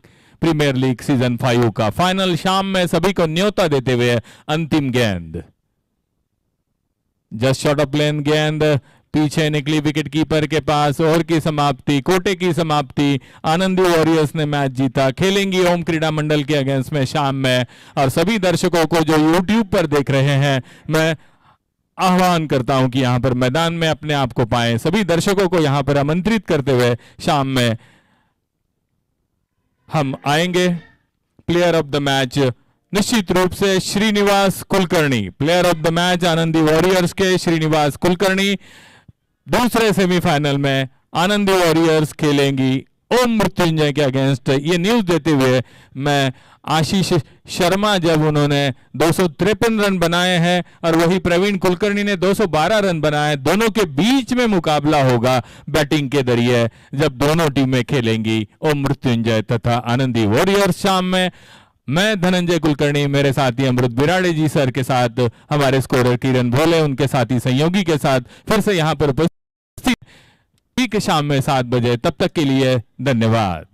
S4: प्रीमियर लीग सीजन 5 का फाइनल। शाम में सभी को न्योता देते हुए अंतिम गेंद, जस्ट शॉट ऑफ प्लेन गेंद पीछे निकली विकेट कीपर के पास। ओवर की समाप्ति, कोटे की समाप्ति, आनंदी वॉरियर्स ने मैच जीता। खेलेंगी ओम क्रीडा मंडल के अगेंस्ट में शाम में। और सभी दर्शकों को जो यूट्यूब पर देख रहे हैं, मैं आह्वान करता हूं कि यहां पर मैदान में अपने आप को पाएं। सभी दर्शकों को यहां पर आमंत्रित करते हुए शाम में हम आएंगे। प्लेयर ऑफ द मैच निश्चित रूप से Srinivas Kulkarni, player of the match Anandi warriors के श्रीनिवास कुलकर्णी। दूसरे सेमीफाइनल में आनंदी वॉरियर्स खेलेंगी ओम मृत्युंजय के अगेंस्ट। ये न्यूज देते हुए मैं आशीष शर्मा, जब उन्होंने 253 रन बनाए हैं और वही प्रवीण कुलकर्णी ने 212 रन बनाए, दोनों के बीच में मुकाबला होगा बैटिंग के जरिए जब दोनों टीमें खेलेंगी ओम मृत्युंजय तथा आनंदी वॉरियर्स शाम में। मैं धनंजय कुलकर्णी, मेरे साथी अमृत बिराड़े जी सर के साथ, हमारे स्कोरर किरण भोले, उनके साथी सहयोगी के साथ फिर से यहां पर उपस्थित ठीक शाम में 7 बजे। तब तक के लिए धन्यवाद।